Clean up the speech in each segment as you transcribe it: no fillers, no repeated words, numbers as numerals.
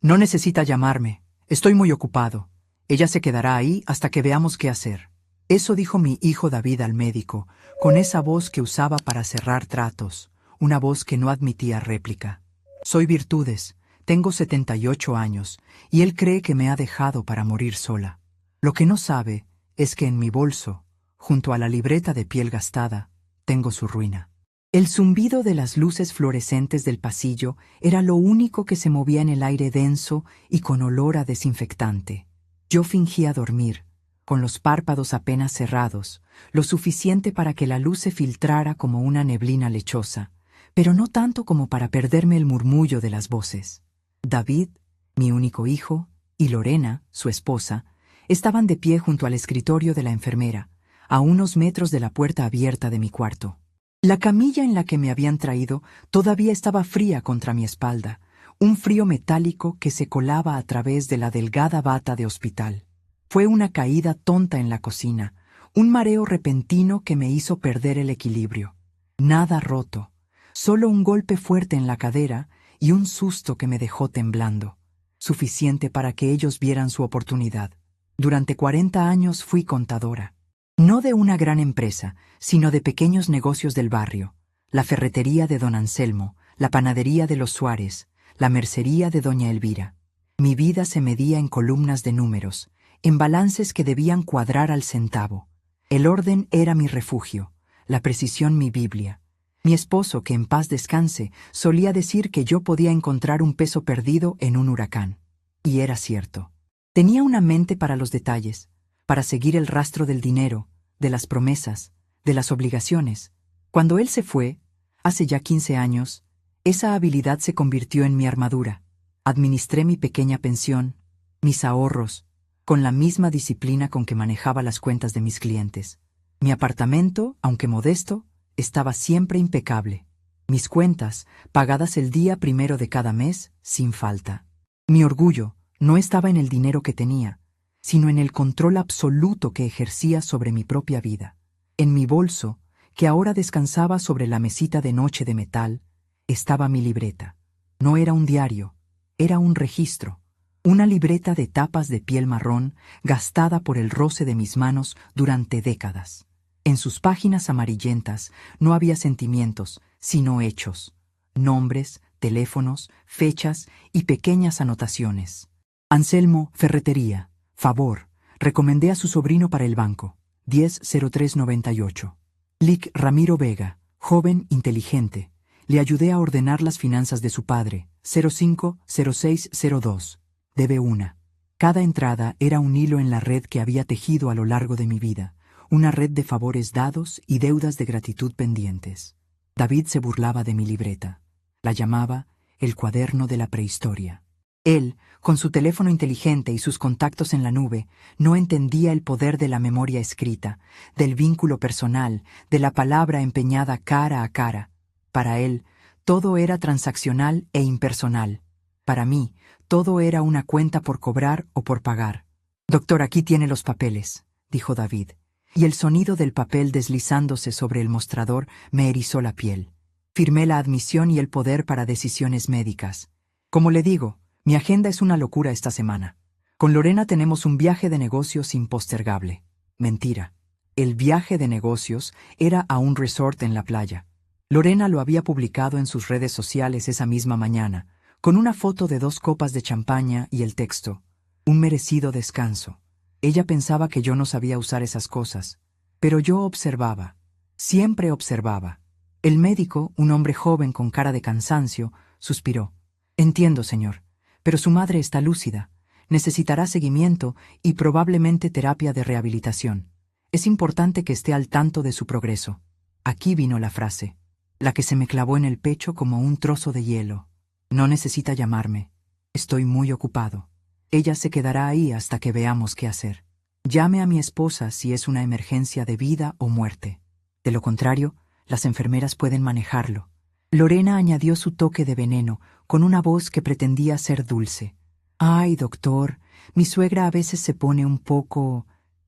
No necesita llamarme. Estoy muy ocupado. Ella se quedará ahí hasta que veamos qué hacer. Eso dijo mi hijo David al médico, con esa voz que usaba para cerrar tratos, una voz que no admitía réplica. Soy Virtudes, tengo 78 años, y él cree que me ha dejado para morir sola. Lo que no sabe es que en mi bolso, junto a la libreta de piel gastada, tengo su ruina. El zumbido de las luces fluorescentes del pasillo era lo único que se movía en el aire denso y con olor a desinfectante. Yo fingía dormir, con los párpados apenas cerrados, lo suficiente para que la luz se filtrara como una neblina lechosa, pero no tanto como para perderme el murmullo de las voces. David, mi único hijo, y Lorena, su esposa, estaban de pie junto al escritorio de la enfermera, a unos metros de la puerta abierta de mi cuarto. La camilla en la que me habían traído todavía estaba fría contra mi espalda, un frío metálico que se colaba a través de la delgada bata de hospital. Fue una caída tonta en la cocina, un mareo repentino que me hizo perder el equilibrio. Nada roto, solo un golpe fuerte en la cadera y un susto que me dejó temblando, suficiente para que ellos vieran su oportunidad. Durante 40 años fui contadora. No de una gran empresa, sino de pequeños negocios del barrio, la ferretería de don Anselmo, la panadería de los Suárez, la mercería de doña Elvira. Mi vida se medía en columnas de números, en balances que debían cuadrar al centavo. El orden era mi refugio, la precisión mi Biblia. Mi esposo, que en paz descanse, solía decir que yo podía encontrar un peso perdido en un huracán. Y era cierto. Tenía una mente para los detalles, para seguir el rastro del dinero, de las promesas, de las obligaciones. Cuando él se fue, hace ya 15 años, esa habilidad se convirtió en mi armadura. Administré mi pequeña pensión, mis ahorros, con la misma disciplina con que manejaba las cuentas de mis clientes. Mi apartamento, aunque modesto, estaba siempre impecable. Mis cuentas, pagadas el día primero de cada mes, sin falta. Mi orgullo no estaba en el dinero que tenía, sino en el control absoluto que ejercía sobre mi propia vida. En mi bolso, que ahora descansaba sobre la mesita de noche de metal, estaba mi libreta. No era un diario, era un registro. Una libreta de tapas de piel marrón, gastada por el roce de mis manos durante décadas. En sus páginas amarillentas no había sentimientos, sino hechos, nombres, teléfonos, fechas y pequeñas anotaciones. Anselmo, ferretería. Favor, recomendé a su sobrino para el banco. 100398. Lic Ramiro Vega, joven, inteligente. Le ayudé a ordenar las finanzas de su padre. 050602. Debe una. Cada entrada era un hilo en la red que había tejido a lo largo de mi vida, una red de favores dados y deudas de gratitud pendientes. David se burlaba de mi libreta. La llamaba el cuaderno de la prehistoria. Él, con su teléfono inteligente y sus contactos en la nube, no entendía el poder de la memoria escrita, del vínculo personal, de la palabra empeñada cara a cara. Para él, todo era transaccional e impersonal. Para mí, todo era una cuenta por cobrar o por pagar. «Doctor, aquí tiene los papeles», dijo David, y el sonido del papel deslizándose sobre el mostrador me erizó la piel. Firmé la admisión y el poder para decisiones médicas. Como le digo, mi agenda es una locura esta semana. Con Lorena tenemos un viaje de negocios impostergable. Mentira. El viaje de negocios era a un resort en la playa. Lorena lo había publicado en sus redes sociales esa misma mañana, con una foto de 2 copas de champaña y el texto: un merecido descanso. Ella pensaba que yo no sabía usar esas cosas, pero yo observaba, siempre observaba. El médico, un hombre joven con cara de cansancio, suspiró. «Entiendo, señor, pero su madre está lúcida. Necesitará seguimiento y probablemente terapia de rehabilitación. Es importante que esté al tanto de su progreso». Aquí vino la frase, la que se me clavó en el pecho como un trozo de hielo. «No necesita llamarme. Estoy muy ocupado. Ella se quedará ahí hasta que veamos qué hacer. Llame a mi esposa si es una emergencia de vida o muerte. De lo contrario, las enfermeras pueden manejarlo». Lorena añadió su toque de veneno, con una voz que pretendía ser dulce. «Ay, doctor, mi suegra a veces se pone un poco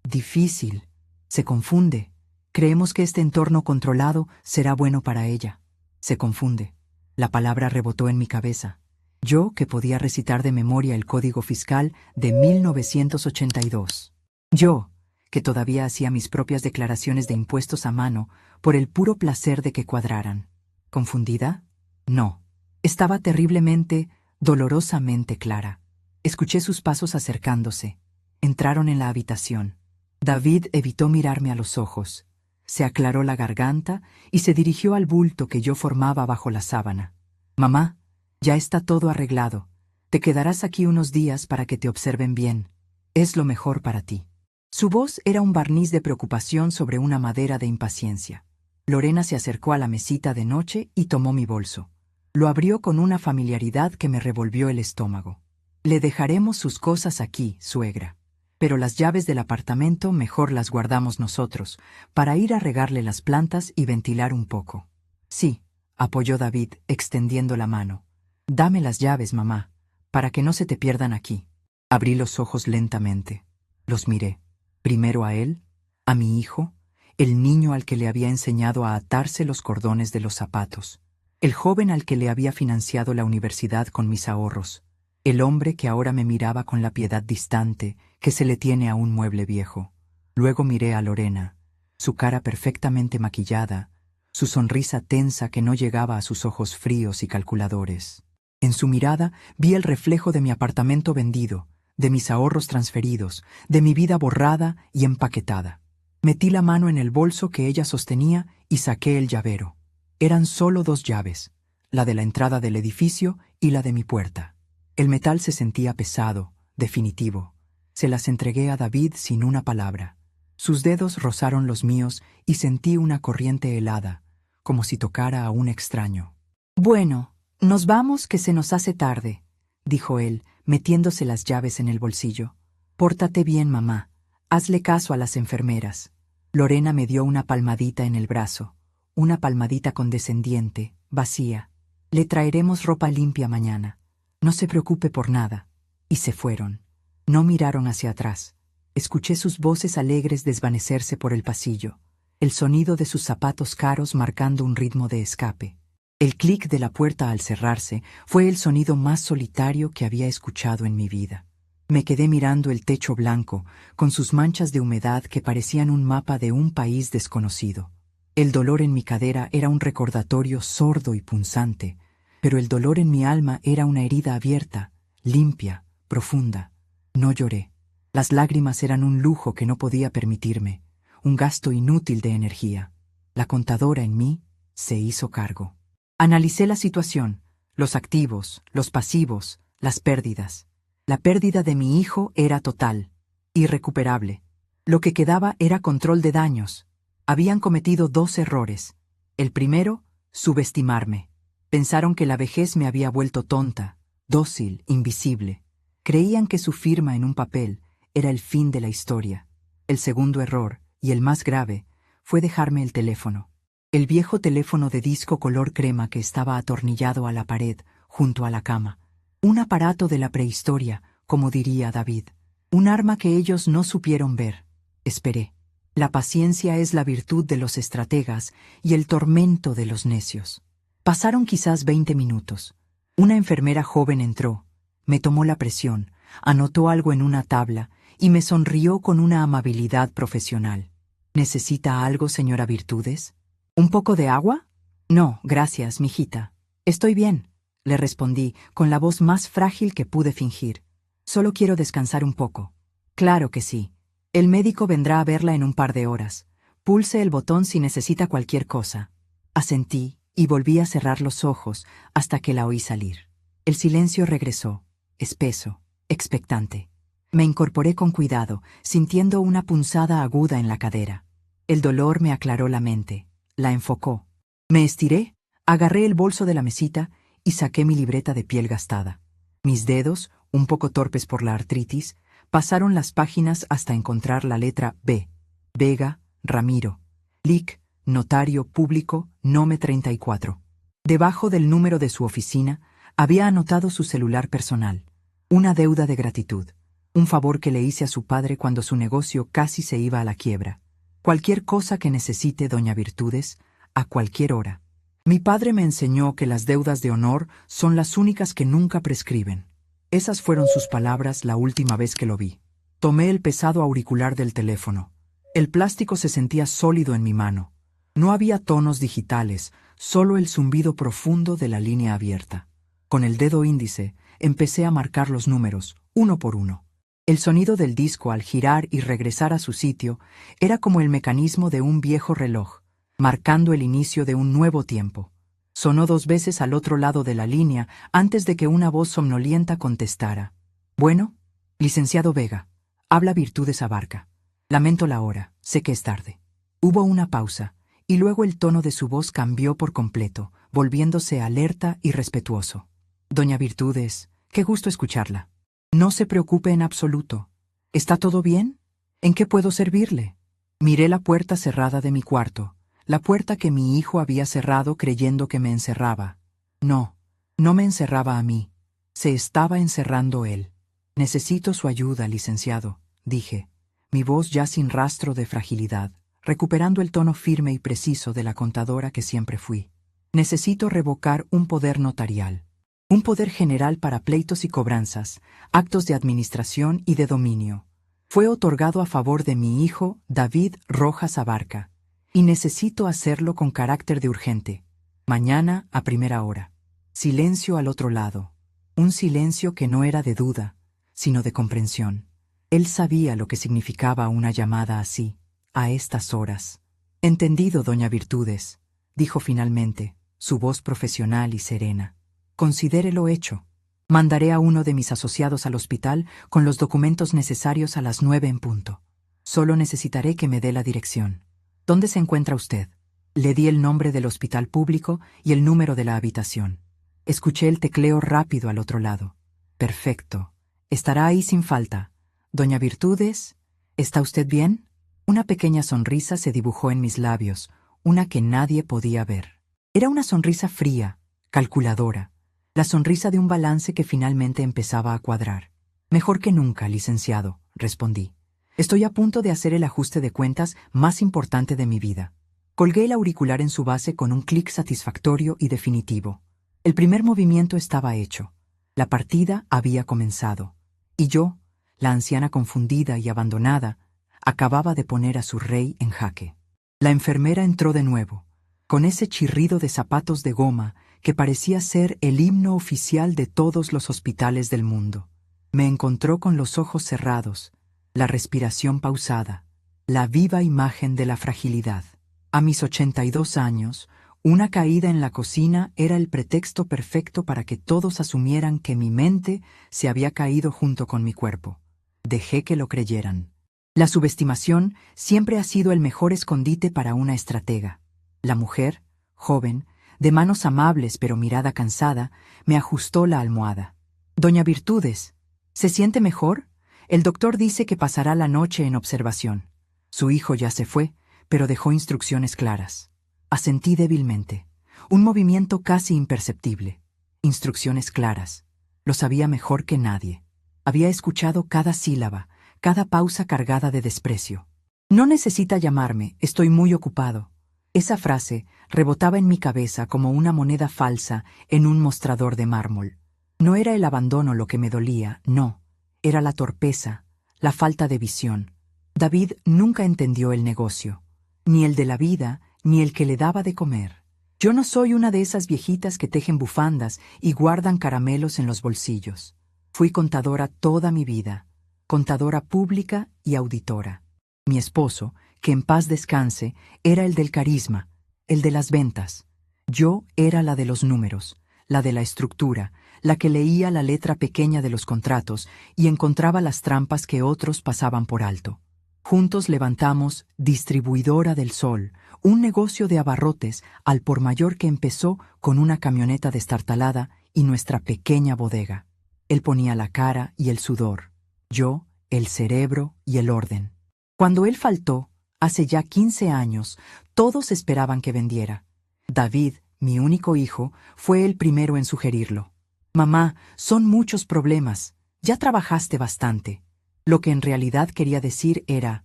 difícil. Se confunde. Creemos que este entorno controlado será bueno para ella. Se confunde». La palabra rebotó en mi cabeza. Yo, que podía recitar de memoria el Código Fiscal de 1982. Yo, que todavía hacía mis propias declaraciones de impuestos a mano por el puro placer de que cuadraran. ¿Confundida? No. Estaba terriblemente, dolorosamente clara. Escuché sus pasos acercándose. Entraron en la habitación. David evitó mirarme a los ojos. Se aclaró la garganta y se dirigió al bulto que yo formaba bajo la sábana. Mamá, ya está todo arreglado. Te quedarás aquí unos días para que te observen bien. Es lo mejor para ti. Su voz era un barniz de preocupación sobre una madera de impaciencia. Lorena se acercó a la mesita de noche y tomó mi bolso. Lo abrió con una familiaridad que me revolvió el estómago. Le dejaremos sus cosas aquí, suegra. Pero las llaves del apartamento mejor las guardamos nosotros, para ir a regarle las plantas y ventilar un poco. Sí, apoyó David, extendiendo la mano. Dame las llaves, mamá, para que no se te pierdan aquí. Abrí los ojos lentamente. Los miré. Primero a él, a mi hijo, el niño al que le había enseñado a atarse los cordones de los zapatos, el joven al que le había financiado la universidad con mis ahorros, el hombre que ahora me miraba con la piedad distante que se le tiene a un mueble viejo. Luego miré a Lorena, su cara perfectamente maquillada, su sonrisa tensa que no llegaba a sus ojos fríos y calculadores. En su mirada vi el reflejo de mi apartamento vendido, de mis ahorros transferidos, de mi vida borrada y empaquetada. Metí la mano en el bolso que ella sostenía y saqué el llavero. Eran solo 2 llaves, la de la entrada del edificio y la de mi puerta. El metal se sentía pesado, definitivo. Se las entregué a David sin una palabra. Sus dedos rozaron los míos y sentí una corriente helada, como si tocara a un extraño. «Bueno, nos vamos que se nos hace tarde», dijo él, metiéndose las llaves en el bolsillo. «Pórtate bien, mamá. Hazle caso a las enfermeras». Lorena me dio una palmadita en el brazo, una palmadita condescendiente, vacía. «Le traeremos ropa limpia mañana. No se preocupe por nada». Y se fueron. No miraron hacia atrás. Escuché sus voces alegres desvanecerse por el pasillo, el sonido de sus zapatos caros marcando un ritmo de escape. El clic de la puerta al cerrarse fue el sonido más solitario que había escuchado en mi vida. Me quedé mirando el techo blanco, con sus manchas de humedad que parecían un mapa de un país desconocido. El dolor en mi cadera era un recordatorio sordo y punzante, pero el dolor en mi alma era una herida abierta, limpia, profunda. No lloré. Las lágrimas eran un lujo que no podía permitirme, un gasto inútil de energía. La contadora en mí se hizo cargo. Analicé la situación, los activos, los pasivos, las pérdidas. La pérdida de mi hijo era total, irrecuperable. Lo que quedaba era control de daños. Habían cometido 2 errores. El primero, subestimarme. Pensaron que la vejez me había vuelto tonta, dócil, invisible. Creían que su firma en un papel era el fin de la historia. El segundo error, y el más grave, fue dejarme el teléfono. El viejo teléfono de disco color crema que estaba atornillado a la pared, junto a la cama. Un aparato de la prehistoria, como diría David. Un arma que ellos no supieron ver. Esperé. La paciencia es la virtud de los estrategas y el tormento de los necios. Pasaron quizás 20 minutos. Una enfermera joven entró, me tomó la presión, anotó algo en una tabla y me sonrió con una amabilidad profesional. ¿Necesita algo, señora Virtudes? ¿Un poco de agua? No, gracias, mijita. Estoy bien, le respondí con la voz más frágil que pude fingir. Solo quiero descansar un poco. Claro que sí. El médico vendrá a verla en un par de horas. Pulse el botón si necesita cualquier cosa. Asentí y volví a cerrar los ojos hasta que la oí salir. El silencio regresó, espeso, expectante. Me incorporé con cuidado, sintiendo una punzada aguda en la cadera. El dolor me aclaró la mente, la enfocó. Me estiré, agarré el bolso de la mesita y saqué mi libreta de piel gastada. Mis dedos, un poco torpes por la artritis, pasaron las páginas hasta encontrar la letra B. Vega, Ramiro. Lic, Notario Público, Nome 34. Debajo del número de su oficina, había anotado su celular personal. Una deuda de gratitud. Un favor que le hice a su padre cuando su negocio casi se iba a la quiebra. Cualquier cosa que necesite, doña Virtudes, a cualquier hora. Mi padre me enseñó que las deudas de honor son las únicas que nunca prescriben. Esas fueron sus palabras la última vez que lo vi. Tomé el pesado auricular del teléfono. El plástico se sentía sólido en mi mano. No había tonos digitales, solo el zumbido profundo de la línea abierta. Con el dedo índice, empecé a marcar los números, uno por uno. El sonido del disco al girar y regresar a su sitio era como el mecanismo de un viejo reloj, marcando el inicio de un nuevo tiempo. Sonó 2 veces al otro lado de la línea antes de que una voz somnolienta contestara. Bueno, licenciado Vega, habla Virtudes Abarca. Lamento la hora, sé que es tarde. Hubo una pausa, y luego el tono de su voz cambió por completo, volviéndose alerta y respetuoso. Doña Virtudes, qué gusto escucharla. No se preocupe en absoluto. ¿Está todo bien? ¿En qué puedo servirle? Miré la puerta cerrada de mi cuarto, la puerta que mi hijo había cerrado creyendo que me encerraba. No, no me encerraba a mí. Se estaba encerrando él. Necesito su ayuda, licenciado, dije, mi voz ya sin rastro de fragilidad, recuperando el tono firme y preciso de la contadora que siempre fui. Necesito revocar un poder notarial. Un poder general para pleitos y cobranzas, actos de administración y de dominio. Fue otorgado a favor de mi hijo, David Rojas Abarca, y necesito hacerlo con carácter de urgente. Mañana a primera hora. Silencio al otro lado. Un silencio que no era de duda, sino de comprensión. Él sabía lo que significaba una llamada así, a estas horas. Entendido, doña Virtudes, dijo finalmente, su voz profesional y serena. Considérelo hecho. Mandaré a uno de mis asociados al hospital con los documentos necesarios a las 9 en punto. Solo necesitaré que me dé la dirección. ¿Dónde se encuentra usted? Le di el nombre del hospital público y el número de la habitación. Escuché el tecleo rápido al otro lado. Perfecto. Estará ahí sin falta. Doña Virtudes, ¿está usted bien? Una pequeña sonrisa se dibujó en mis labios, una que nadie podía ver. Era una sonrisa fría, calculadora. La sonrisa de un balance que finalmente empezaba a cuadrar. Mejor que nunca, licenciado, respondí. Estoy a punto de hacer el ajuste de cuentas más importante de mi vida. Colgué el auricular en su base con un clic satisfactorio y definitivo. El primer movimiento estaba hecho. La partida había comenzado. Y yo, la anciana confundida y abandonada, acababa de poner a su rey en jaque. La enfermera entró de nuevo, con ese chirrido de zapatos de goma que parecía ser el himno oficial de todos los hospitales del mundo. Me encontró con los ojos cerrados, la respiración pausada, la viva imagen de la fragilidad. A mis 82 años, una caída en la cocina era el pretexto perfecto para que todos asumieran que mi mente se había caído junto con mi cuerpo. Dejé que lo creyeran. La subestimación siempre ha sido el mejor escondite para una estratega. La mujer, joven, de manos amables pero mirada cansada, me ajustó la almohada. Doña Virtudes, ¿se siente mejor? El doctor dice que pasará la noche en observación. Su hijo ya se fue, pero dejó instrucciones claras. Asentí débilmente. Un movimiento casi imperceptible. Instrucciones claras. Lo sabía mejor que nadie. Había escuchado cada sílaba, cada pausa cargada de desprecio. No necesita llamarme, estoy muy ocupado. Esa frase rebotaba en mi cabeza como una moneda falsa en un mostrador de mármol. No era el abandono lo que me dolía, no. Era la torpeza, la falta de visión. David nunca entendió el negocio, ni el de la vida, ni el que le daba de comer. Yo no soy una de esas viejitas que tejen bufandas y guardan caramelos en los bolsillos. Fui contadora toda mi vida, contadora pública y auditora. Mi esposo, que en paz descanse, era el del carisma, el de las ventas. Yo era la de los números, la de la estructura, la que leía la letra pequeña de los contratos y encontraba las trampas que otros pasaban por alto. Juntos levantamos Distribuidora del Sol, un negocio de abarrotes al por mayor que empezó con una camioneta destartalada y nuestra pequeña bodega. Él ponía la cara y el sudor, yo el cerebro y el orden. Cuando él faltó, hace ya 15 años, todos esperaban que vendiera. David, mi único hijo, fue el primero en sugerirlo. Mamá, son muchos problemas, ya trabajaste bastante. Lo que en realidad quería decir era,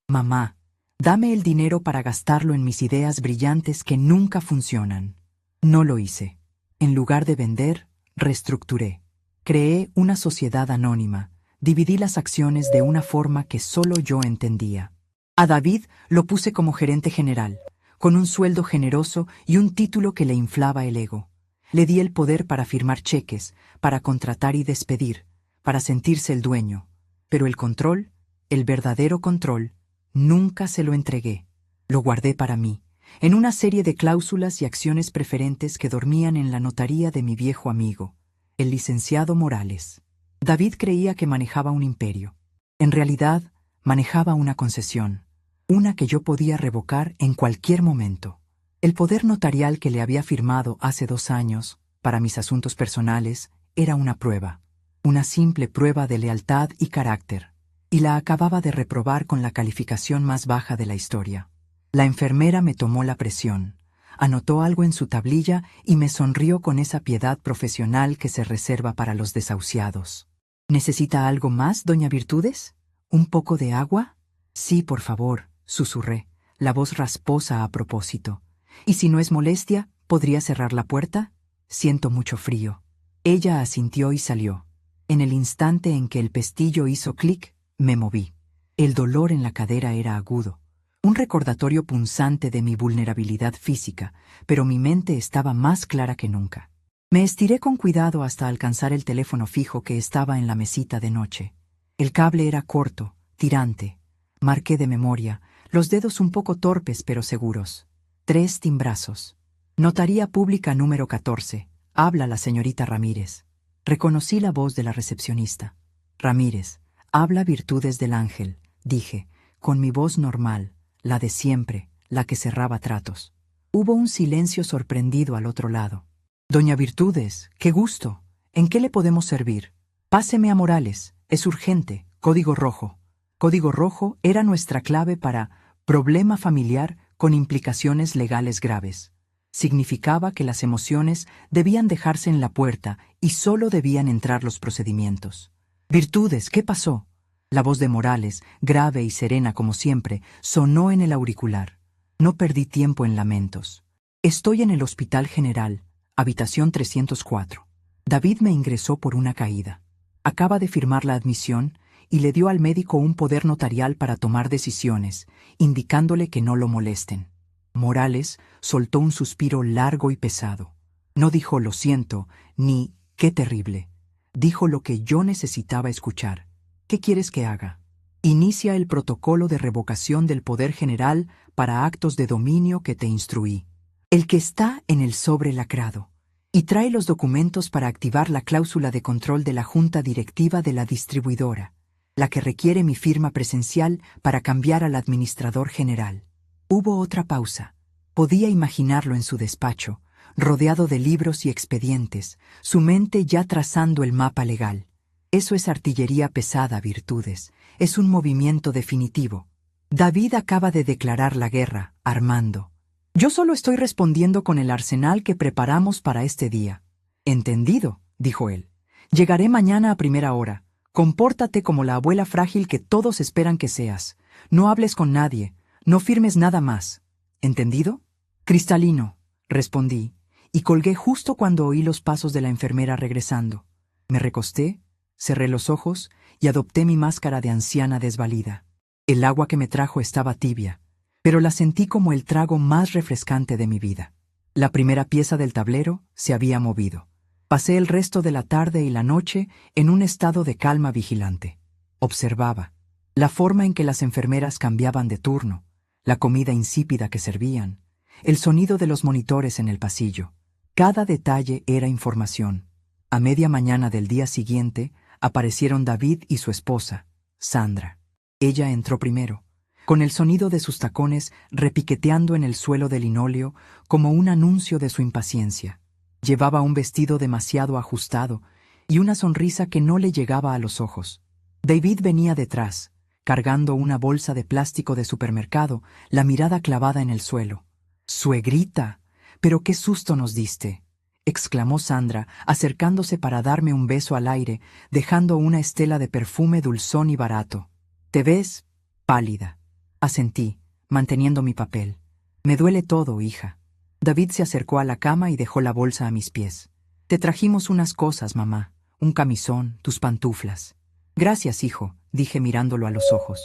mamá, dame el dinero para gastarlo en mis ideas brillantes que nunca funcionan. No lo hice. En lugar de vender, reestructuré. Creé una sociedad anónima. Dividí las acciones de una forma que solo yo entendía. A David lo puse como gerente general, con un sueldo generoso y un título que le inflaba el ego. Le di el poder para firmar cheques, para contratar y despedir, para sentirse el dueño. Pero el control, el verdadero control, nunca se lo entregué. Lo guardé para mí, en una serie de cláusulas y acciones preferentes que dormían en la notaría de mi viejo amigo, el licenciado Morales. David creía que manejaba un imperio. En realidad, manejaba una concesión, una que yo podía revocar en cualquier momento. El poder notarial que le había firmado hace 2 años, para mis asuntos personales, era una prueba, una simple prueba de lealtad y carácter, y la acababa de reprobar con la calificación más baja de la historia. La enfermera me tomó la presión, anotó algo en su tablilla y me sonrió con esa piedad profesional que se reserva para los desahuciados. ¿Necesita algo más, doña Virtudes? ¿Un poco de agua? Sí, por favor, susurré, la voz rasposa a propósito. ¿Y si no es molestia, podría cerrar la puerta? Siento mucho frío. Ella asintió y salió. En el instante en que el pestillo hizo clic, me moví. El dolor en la cadera era agudo, un recordatorio punzante de mi vulnerabilidad física, pero mi mente estaba más clara que nunca. Me estiré con cuidado hasta alcanzar el teléfono fijo que estaba en la mesita de noche. El cable era corto, tirante. Marqué de memoria, los dedos un poco torpes pero seguros. 3 timbrazos. Notaría Pública número 14. Habla la señorita Ramírez. Reconocí la voz de la recepcionista. Ramírez, habla Virtudes del Ángel, dije, con mi voz normal, la de siempre, la que cerraba tratos. Hubo un silencio sorprendido al otro lado. Doña Virtudes, qué gusto. ¿En qué le podemos servir? Páseme a Morales, es urgente, código rojo. Código rojo era nuestra clave para problema familiar con implicaciones legales graves. Significaba que las emociones debían dejarse en la puerta y solo debían entrar los procedimientos. Virtudes, ¿qué pasó? La voz de Morales, grave y serena como siempre, sonó en el auricular. No perdí tiempo en lamentos. Estoy en el Hospital General, habitación 304. David me ingresó por una caída. Acaba de firmar la admisión y le dio al médico un poder notarial para tomar decisiones, indicándole que no lo molesten. Morales soltó un suspiro largo y pesado. No dijo lo siento, ni qué terrible. Dijo lo que yo necesitaba escuchar. ¿Qué quieres que haga? Inicia el protocolo de revocación del poder general para actos de dominio que te instruí. El que está en el sobre lacrado. Y trae los documentos para activar la cláusula de control de la junta directiva de la distribuidora, la que requiere mi firma presencial para cambiar al administrador general. Hubo otra pausa. Podía imaginarlo en su despacho, rodeado de libros y expedientes, su mente ya trazando el mapa legal. Eso es artillería pesada, Virtudes. Es un movimiento definitivo. David acaba de declarar la guerra, Armando. Yo solo estoy respondiendo con el arsenal que preparamos para este día. Entendido, dijo él. Llegaré mañana a primera hora. Compórtate como la abuela frágil que todos esperan que seas. No hables con nadie. No firmes nada más. ¿Entendido? Cristalino, respondí, y colgué justo cuando oí los pasos de la enfermera regresando. Me recosté, cerré los ojos y adopté mi máscara de anciana desvalida. El agua que me trajo estaba tibia, pero la sentí como el trago más refrescante de mi vida. La primera pieza del tablero se había movido. Pasé el resto de la tarde y la noche en un estado de calma vigilante. Observaba la forma en que las enfermeras cambiaban de turno, la comida insípida que servían, el sonido de los monitores en el pasillo. Cada detalle era información. A media mañana del día siguiente aparecieron David y su esposa, Sandra. Ella entró primero, con el sonido de sus tacones repiqueteando en el suelo de linóleo como un anuncio de su impaciencia. Llevaba un vestido demasiado ajustado y una sonrisa que no le llegaba a los ojos. David venía detrás, cargando una bolsa de plástico de supermercado, la mirada clavada en el suelo. «¡Suegrita! ¡Pero qué susto nos diste!», exclamó Sandra, acercándose para darme un beso al aire, dejando una estela de perfume dulzón y barato. «Te ves pálida», asentí, manteniendo mi papel. «Me duele todo, hija». David se acercó a la cama y dejó la bolsa a mis pies. Te trajimos unas cosas, mamá. Un camisón, tus pantuflas. Gracias, hijo, dije mirándolo a los ojos.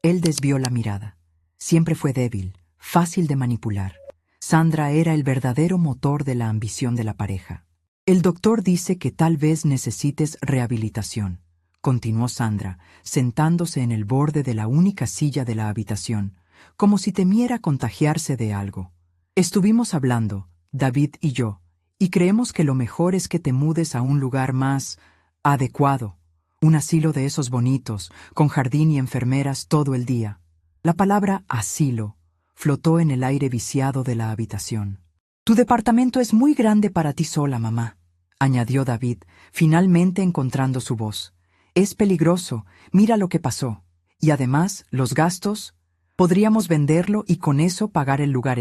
Él desvió la mirada. Siempre fue débil, fácil de manipular. Sandra era el verdadero motor de la ambición de la pareja. El doctor dice que tal vez necesites rehabilitación, continuó Sandra, sentándose en el borde de la única silla de la habitación, como si temiera contagiarse de algo. Estuvimos hablando, David y yo, y creemos que lo mejor es que te mudes a un lugar más adecuado, un asilo de esos bonitos, con jardín y enfermeras todo el día. La palabra asilo flotó en el aire viciado de la habitación. Tu departamento es muy grande para ti sola, mamá, añadió David, finalmente encontrando su voz. Es peligroso, mira lo que pasó. Y además, los gastos, podríamos venderlo y con eso pagar el lugar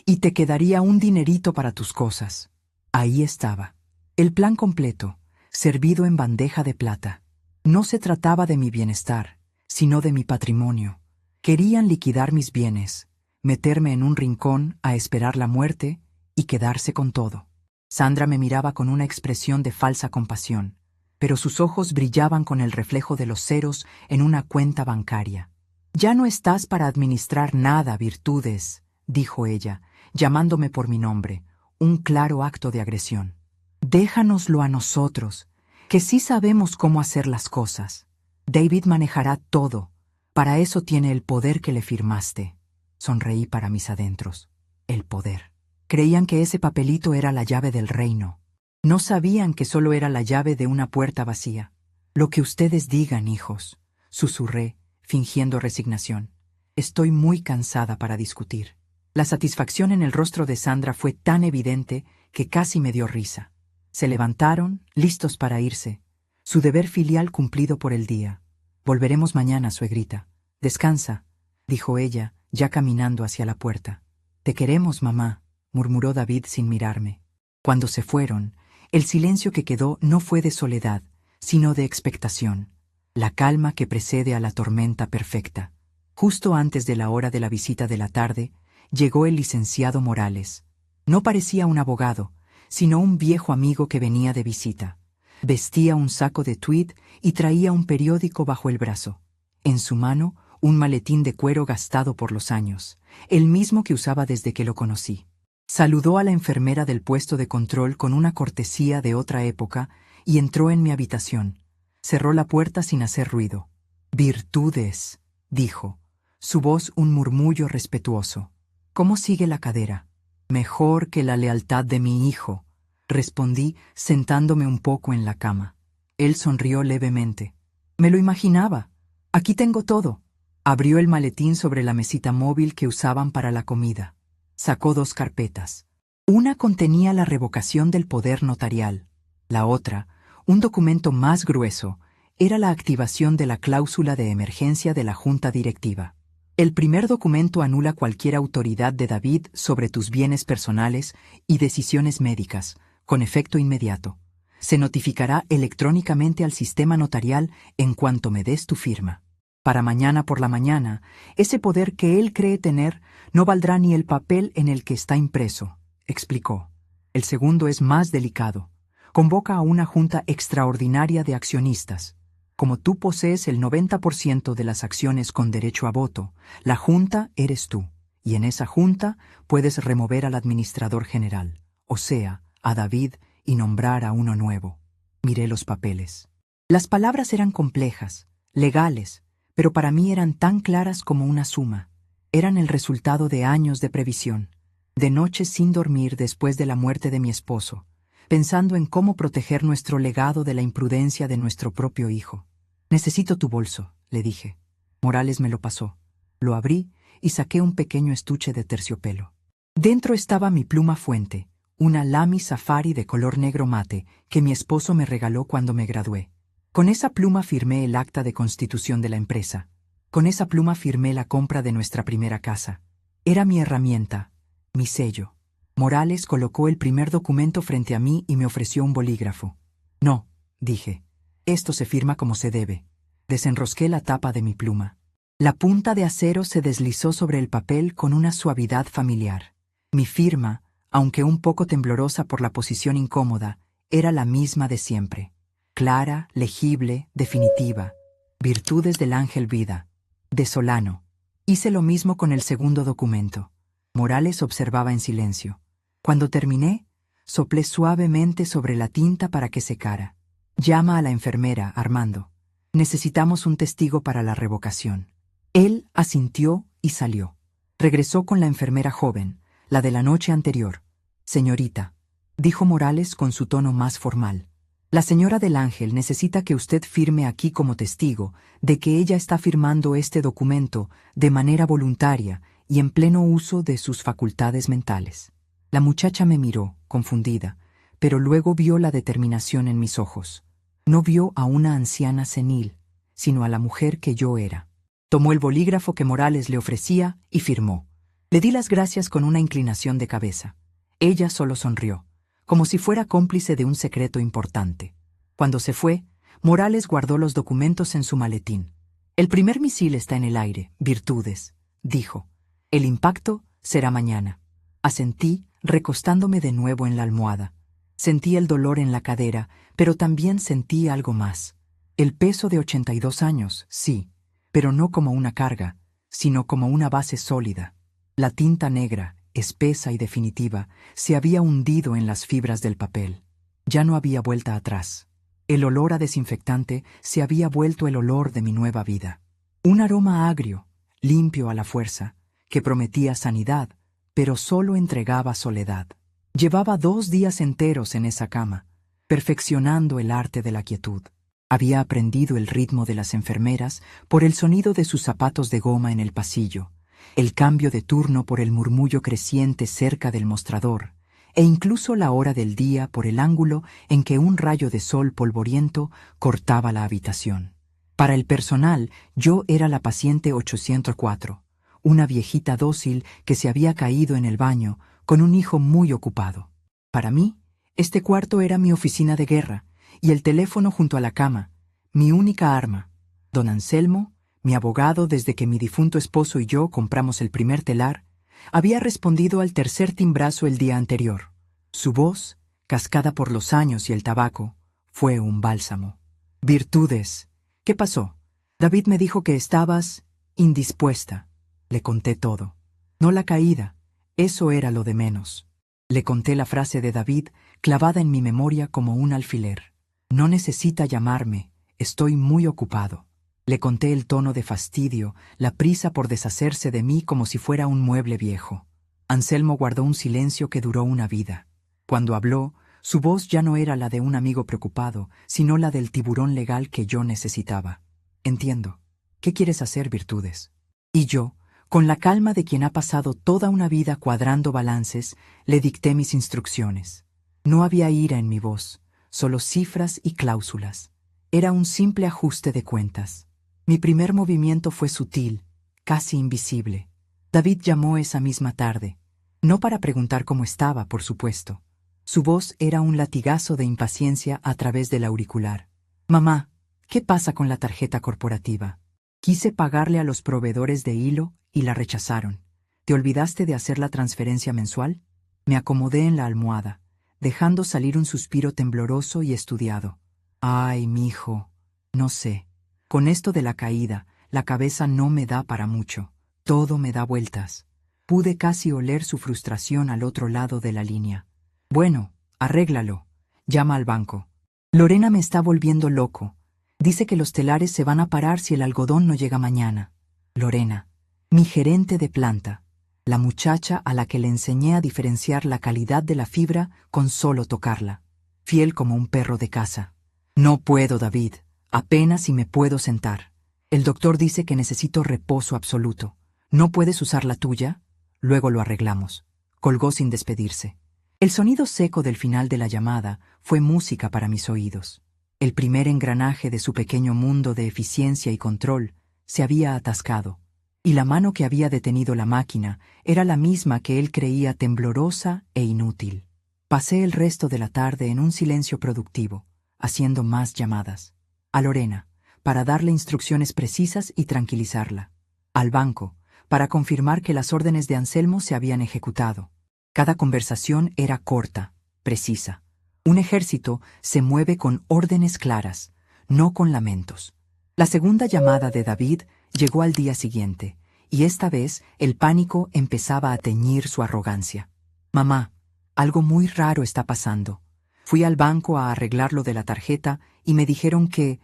y te quedaría un dinerito para tus cosas. Ahí estaba, el plan completo, servido en bandeja de plata. No se trataba de mi bienestar, sino de mi patrimonio. Querían liquidar mis bienes, meterme en un rincón a esperar la muerte y quedarse con todo. Sandra me miraba con una expresión de falsa compasión, pero sus ojos brillaban con el reflejo de los ceros en una cuenta bancaria. Ya no estás para administrar nada, Virtudes, dijo ella, llamándome por mi nombre, un claro acto de agresión. Déjanoslo a nosotros, que sí sabemos cómo hacer las cosas. David manejará todo. Para eso tiene el poder que le firmaste. Sonreí para mis adentros. El poder. Creían que ese papelito era la llave del reino. No sabían que solo era la llave de una puerta vacía. Lo que ustedes digan, hijos, susurré, fingiendo resignación. Estoy muy cansada para discutir. La satisfacción en el rostro de Sandra fue tan evidente que casi me dio risa. Se levantaron, listos para irse. Su deber filial cumplido por el día. Volveremos mañana, suegrita. Descansa, dijo ella, ya caminando hacia la puerta. Te queremos, mamá, murmuró David sin mirarme. Cuando se fueron, el silencio que quedó no fue de soledad, sino de expectación. La calma que precede a la tormenta perfecta. Justo antes de la hora de la visita de la tarde, llegó el licenciado Morales. No parecía un abogado, sino un viejo amigo que venía de visita. Vestía un saco de tweed y traía un periódico bajo el brazo. En su mano, un maletín de cuero gastado por los años, el mismo que usaba desde que lo conocí. Saludó a la enfermera del puesto de control con una cortesía de otra época y entró en mi habitación. Cerró la puerta sin hacer ruido. Virtudes, dijo, su voz un murmullo respetuoso. ¿Cómo sigue la cadera? Mejor que la lealtad de mi hijo, respondí sentándome un poco en la cama. Él sonrió levemente. Me lo imaginaba. Aquí tengo todo. Abrió el maletín sobre la mesita móvil que usaban para la comida. Sacó 2 carpetas. Una contenía la revocación del poder notarial. La otra, un documento más grueso, era la activación de la cláusula de emergencia de la junta directiva. El primer documento anula cualquier autoridad de David sobre tus bienes personales y decisiones médicas, con efecto inmediato. Se notificará electrónicamente al sistema notarial en cuanto me des tu firma. Para mañana por la mañana, ese poder que él cree tener no valdrá ni el papel en el que está impreso, explicó. El segundo es más delicado. Convoca a una junta extraordinaria de accionistas. Como tú posees el 90% de las acciones con derecho a voto, la junta eres tú, y en esa junta puedes remover al administrador general, o sea, a David, y nombrar a uno nuevo. Miré los papeles. Las palabras eran complejas, legales, pero para mí eran tan claras como una suma. Eran el resultado de años de previsión, de noches sin dormir después de la muerte de mi esposo, pensando en cómo proteger nuestro legado de la imprudencia de nuestro propio hijo. Necesito tu bolso, le dije. Morales me lo pasó. Lo abrí y saqué un pequeño estuche de terciopelo. Dentro estaba mi pluma fuente, una Lamy Safari de color negro mate que mi esposo me regaló cuando me gradué. Con esa pluma firmé el acta de constitución de la empresa. Con esa pluma firmé la compra de nuestra primera casa. Era mi herramienta, mi sello. Morales colocó el primer documento frente a mí y me ofreció un bolígrafo. No, dije. Esto se firma como se debe. Desenrosqué la tapa de mi pluma. La punta de acero se deslizó sobre el papel con una suavidad familiar. Mi firma, Aunque un poco temblorosa por la posición incómoda, era la misma de siempre. Clara, legible, definitiva. Virtudes del ángel vida. De Solano. Hice lo mismo con el segundo documento. Morales observaba en silencio. Cuando terminé, soplé suavemente sobre la tinta para que secara. Llama a la enfermera, Armando. Necesitamos un testigo para la revocación. Él asintió y salió. Regresó con la enfermera joven, la de la noche anterior. Señorita, dijo Morales con su tono más formal. La señora del Ángel necesita que usted firme aquí como testigo de que ella está firmando este documento de manera voluntaria y en pleno uso de sus facultades mentales. La muchacha me miró, confundida, pero luego vio la determinación en mis ojos. No vio a una anciana senil, sino a la mujer que yo era. Tomó el bolígrafo que Morales le ofrecía y firmó. Le di las gracias con una inclinación de cabeza. Ella solo sonrió, como si fuera cómplice de un secreto importante. Cuando se fue, Morales guardó los documentos en su maletín. El primer misil está en el aire, Virtudes, dijo. El impacto será mañana. Asentí, recostándome de nuevo en la almohada. Sentí el dolor en la cadera, pero también sentí algo más. El peso de 82 años, sí, pero no como una carga, sino como una base sólida. La tinta negra, espesa y definitiva, se había hundido en las fibras del papel. Ya no había vuelta atrás. El olor a desinfectante se había vuelto el olor de mi nueva vida. Un aroma agrio, limpio a la fuerza, que prometía sanidad, pero solo entregaba soledad. Llevaba 2 días enteros en esa cama, perfeccionando el arte de la quietud. Había aprendido el ritmo de las enfermeras por el sonido de sus zapatos de goma en el pasillo, el cambio de turno por el murmullo creciente cerca del mostrador, e incluso la hora del día por el ángulo en que un rayo de sol polvoriento cortaba la habitación. Para el personal, yo era la paciente 804, una viejita dócil que se había caído en el baño con un hijo muy ocupado. Para mí, este cuarto era mi oficina de guerra, y el teléfono junto a la cama, mi única arma. Don Anselmo, mi abogado desde que mi difunto esposo y yo compramos el primer telar, había respondido al tercer timbrazo el día anterior. Su voz, cascada por los años y el tabaco, fue un bálsamo. Virtudes. ¿Qué pasó? David me dijo que estabas indispuesta. Le conté todo. No la caída, eso era lo de menos. Le conté la frase de David clavada en mi memoria como un alfiler. No necesita llamarme, estoy muy ocupado. Le conté el tono de fastidio, la prisa por deshacerse de mí como si fuera un mueble viejo. Anselmo guardó un silencio que duró una vida. Cuando habló, su voz ya no era la de un amigo preocupado, sino la del tiburón legal que yo necesitaba. Entiendo. ¿Qué quieres hacer, Virtudes? Y yo, con la calma de quien ha pasado toda una vida cuadrando balances, le dicté mis instrucciones. No había ira en mi voz, solo cifras y cláusulas. Era un simple ajuste de cuentas. Mi primer movimiento fue sutil, casi invisible. David llamó esa misma tarde, no para preguntar cómo estaba, por supuesto. Su voz era un latigazo de impaciencia a través del auricular. Mamá, ¿qué pasa con la tarjeta corporativa? Quise pagarle a los proveedores de hilo y la rechazaron. ¿Te olvidaste de hacer la transferencia mensual? Me acomodé en la almohada, dejando salir un suspiro tembloroso y estudiado. Ay, mijo, no sé. Con esto de la caída, la cabeza no me da para mucho. Todo me da vueltas. Pude casi oler su frustración al otro lado de la línea. Bueno, arréglalo. Llama al banco. Lorena me está volviendo loco. Dice que los telares se van a parar si el algodón no llega mañana. Lorena, mi gerente de planta, la muchacha a la que le enseñé a diferenciar la calidad de la fibra con solo tocarla. Fiel como un perro de casa. No puedo, David. Apenas si me puedo sentar. El doctor dice que necesito reposo absoluto. ¿No puedes usar la tuya? Luego lo arreglamos. Colgó sin despedirse. El sonido seco del final de la llamada fue música para mis oídos. El primer engranaje de su pequeño mundo de eficiencia y control se había atascado, y la mano que había detenido la máquina era la misma que él creía temblorosa e inútil. Pasé el resto de la tarde en un silencio productivo, haciendo más llamadas. A Lorena, para darle instrucciones precisas y tranquilizarla. Al banco, para confirmar que las órdenes de Anselmo se habían ejecutado. Cada conversación era corta, precisa. Un ejército se mueve con órdenes claras, no con lamentos. La segunda llamada de David llegó al día siguiente, y esta vez el pánico empezaba a teñir su arrogancia. Mamá, algo muy raro está pasando. Fui al banco a arreglar lo de la tarjeta y me dijeron que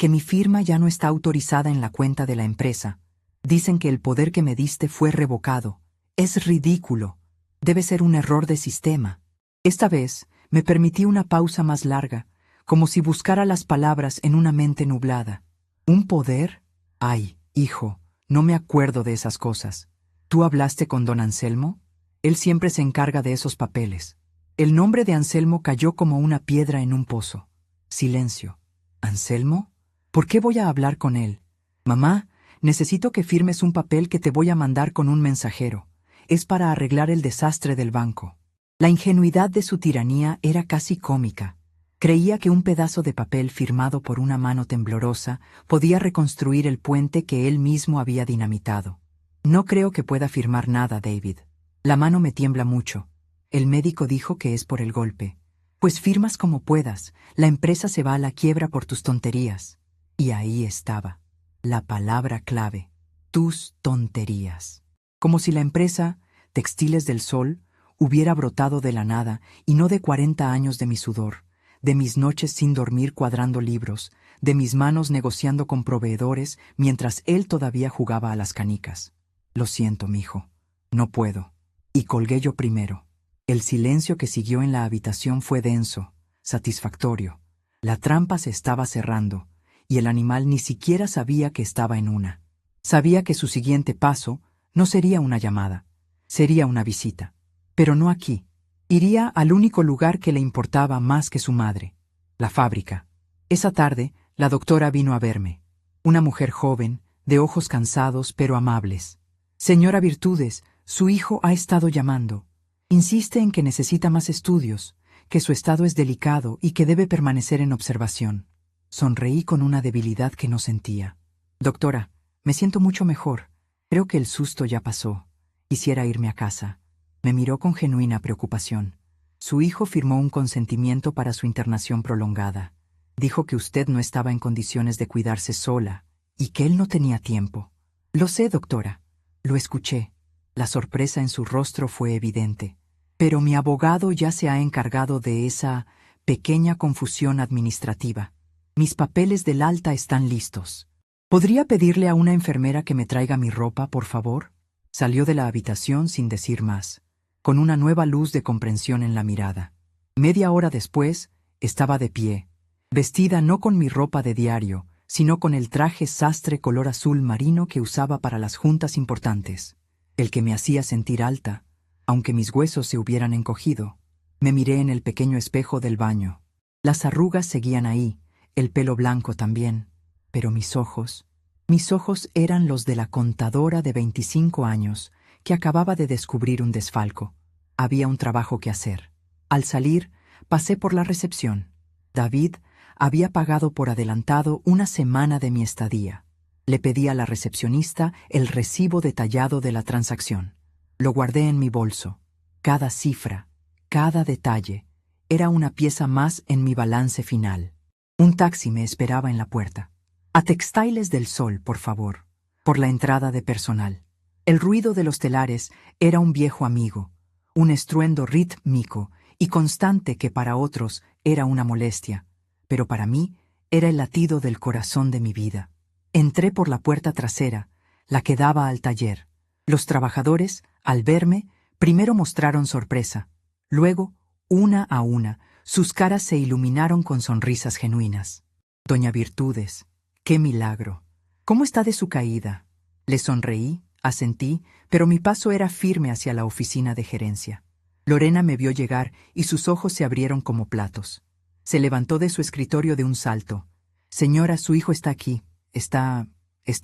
mi firma ya no está autorizada en la cuenta de la empresa. Dicen que el poder que me diste fue revocado. Es ridículo. Debe ser un error de sistema. Esta vez me permití una pausa más larga, como si buscara las palabras en una mente nublada. ¿Un poder? Ay, hijo, no me acuerdo de esas cosas. ¿Tú hablaste con don Anselmo? Él siempre se encarga de esos papeles. El nombre de Anselmo cayó como una piedra en un pozo. Silencio. ¿Anselmo? ¿Por qué voy a hablar con él? Mamá, necesito que firmes un papel que te voy a mandar con un mensajero. Es para arreglar el desastre del banco. La ingenuidad de su tiranía era casi cómica. Creía que un pedazo de papel firmado por una mano temblorosa podía reconstruir el puente que él mismo había dinamitado. No creo que pueda firmar nada, David. La mano me tiembla mucho. El médico dijo que es por el golpe. Pues firmas como puedas, la empresa se va a la quiebra por tus tonterías. Y ahí estaba, la palabra clave, tus tonterías. Como si la empresa, Textiles del Sol, hubiera brotado de la nada y no de 40 años de mi sudor, de mis noches sin dormir cuadrando libros, de mis manos negociando con proveedores mientras él todavía jugaba a las canicas. Lo siento, mijo, no puedo. Y colgué yo primero. El silencio que siguió en la habitación fue denso, satisfactorio. La trampa se estaba cerrando, y el animal ni siquiera sabía que estaba en una. Sabía que su siguiente paso no sería una llamada, sería una visita. Pero no aquí. Iría al único lugar que le importaba más que su madre, la fábrica. Esa tarde, la doctora vino a verme. Una mujer joven, de ojos cansados pero amables. Señora Virtudes, su hijo ha estado llamando. Insiste en que necesita más estudios, que su estado es delicado y que debe permanecer en observación. Sonreí con una debilidad que no sentía. Doctora, me siento mucho mejor. Creo que el susto ya pasó. Quisiera irme a casa. Me miró con genuina preocupación. Su hijo firmó un consentimiento para su internación prolongada. Dijo que usted no estaba en condiciones de cuidarse sola y que él no tenía tiempo. Lo sé, doctora. Lo escuché. La sorpresa en su rostro fue evidente. Pero mi abogado ya se ha encargado de esa pequeña confusión administrativa. Mis papeles del alta están listos. ¿Podría pedirle a una enfermera que me traiga mi ropa, por favor? Salió de la habitación sin decir más, con una nueva luz de comprensión en la mirada. Media hora después, estaba de pie, vestida no con mi ropa de diario, sino con el traje sastre color azul marino que usaba para las juntas importantes, el que me hacía sentir alta, aunque mis huesos se hubieran encogido. Me miré en el pequeño espejo del baño. Las arrugas seguían ahí, el pelo blanco también, pero mis ojos eran los de la contadora de 25 años que acababa de descubrir un desfalco. Había un trabajo que hacer. Al salir, pasé por la recepción. David había pagado por adelantado una semana de mi estadía. Le pedí a la recepcionista el recibo detallado de la transacción. Lo guardé en mi bolso. Cada cifra, cada detalle, era una pieza más en mi balance final. Un taxi me esperaba en la puerta. A Textiles del Sol, por favor, por la entrada de personal. El ruido de los telares era un viejo amigo, un estruendo rítmico y constante que para otros era una molestia, pero para mí era el latido del corazón de mi vida. Entré por la puerta trasera, la que daba al taller. Los trabajadores, al verme, primero mostraron sorpresa. Luego, una a una, sus caras se iluminaron con sonrisas genuinas. Doña Virtudes, ¡qué milagro! ¿Cómo está de su caída? Le sonreí, asentí, pero mi paso era firme hacia la oficina de gerencia. Lorena me vio llegar y sus ojos se abrieron como platos. Se levantó de su escritorio de un salto. Señora, su hijo está aquí. Está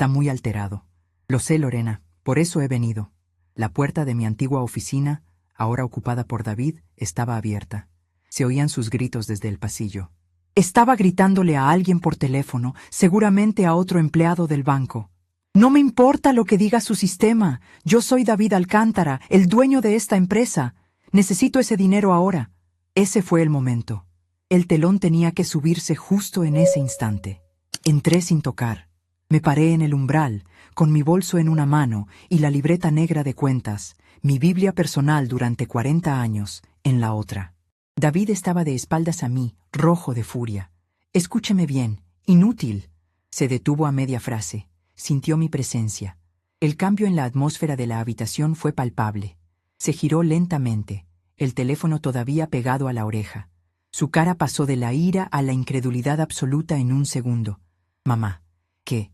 muy alterado. Lo sé, Lorena, por eso he venido. La puerta de mi antigua oficina, ahora ocupada por David, estaba abierta. Se oían sus gritos desde el pasillo. Estaba gritándole a alguien por teléfono, seguramente a otro empleado del banco. No me importa lo que diga su sistema. Yo soy David Alcántara, el dueño de esta empresa. Necesito ese dinero ahora. Ese fue el momento. El telón tenía que subirse justo en ese instante. Entré sin tocar. Me paré en el umbral, con mi bolso en una mano y la libreta negra de cuentas, mi Biblia personal durante 40 años, en la otra. David estaba de espaldas a mí, rojo de furia. Escúcheme bien, inútil. Se detuvo a media frase. Sintió mi presencia. El cambio en la atmósfera de la habitación fue palpable. Se giró lentamente, el teléfono todavía pegado a la oreja. Su cara pasó de la ira a la incredulidad absoluta en un segundo. Mamá, ¿qué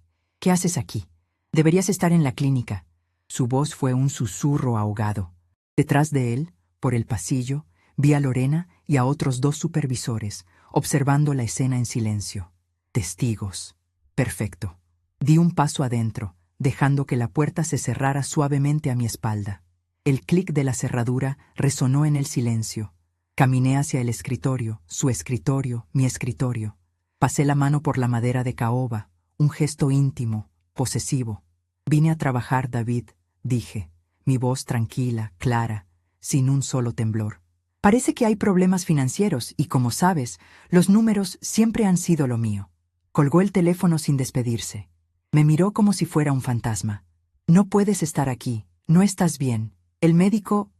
haces aquí? Deberías estar en la clínica. Su voz fue un susurro ahogado. Detrás de él, por el pasillo, vi a Lorena y a otros 2 supervisores, observando la escena en silencio. Testigos. Perfecto. Di un paso adentro, dejando que la puerta se cerrara suavemente a mi espalda. El clic de la cerradura resonó en el silencio. Caminé hacia el escritorio, su escritorio, mi escritorio. Pasé la mano por la madera de caoba, un gesto íntimo, posesivo. Vine a trabajar, David, dije, mi voz tranquila, clara, sin un solo temblor. Parece que hay problemas financieros y, como sabes, los números siempre han sido lo mío. Colgó el teléfono sin despedirse. Me miró como si fuera un fantasma. No puedes estar aquí, no estás bien. El médico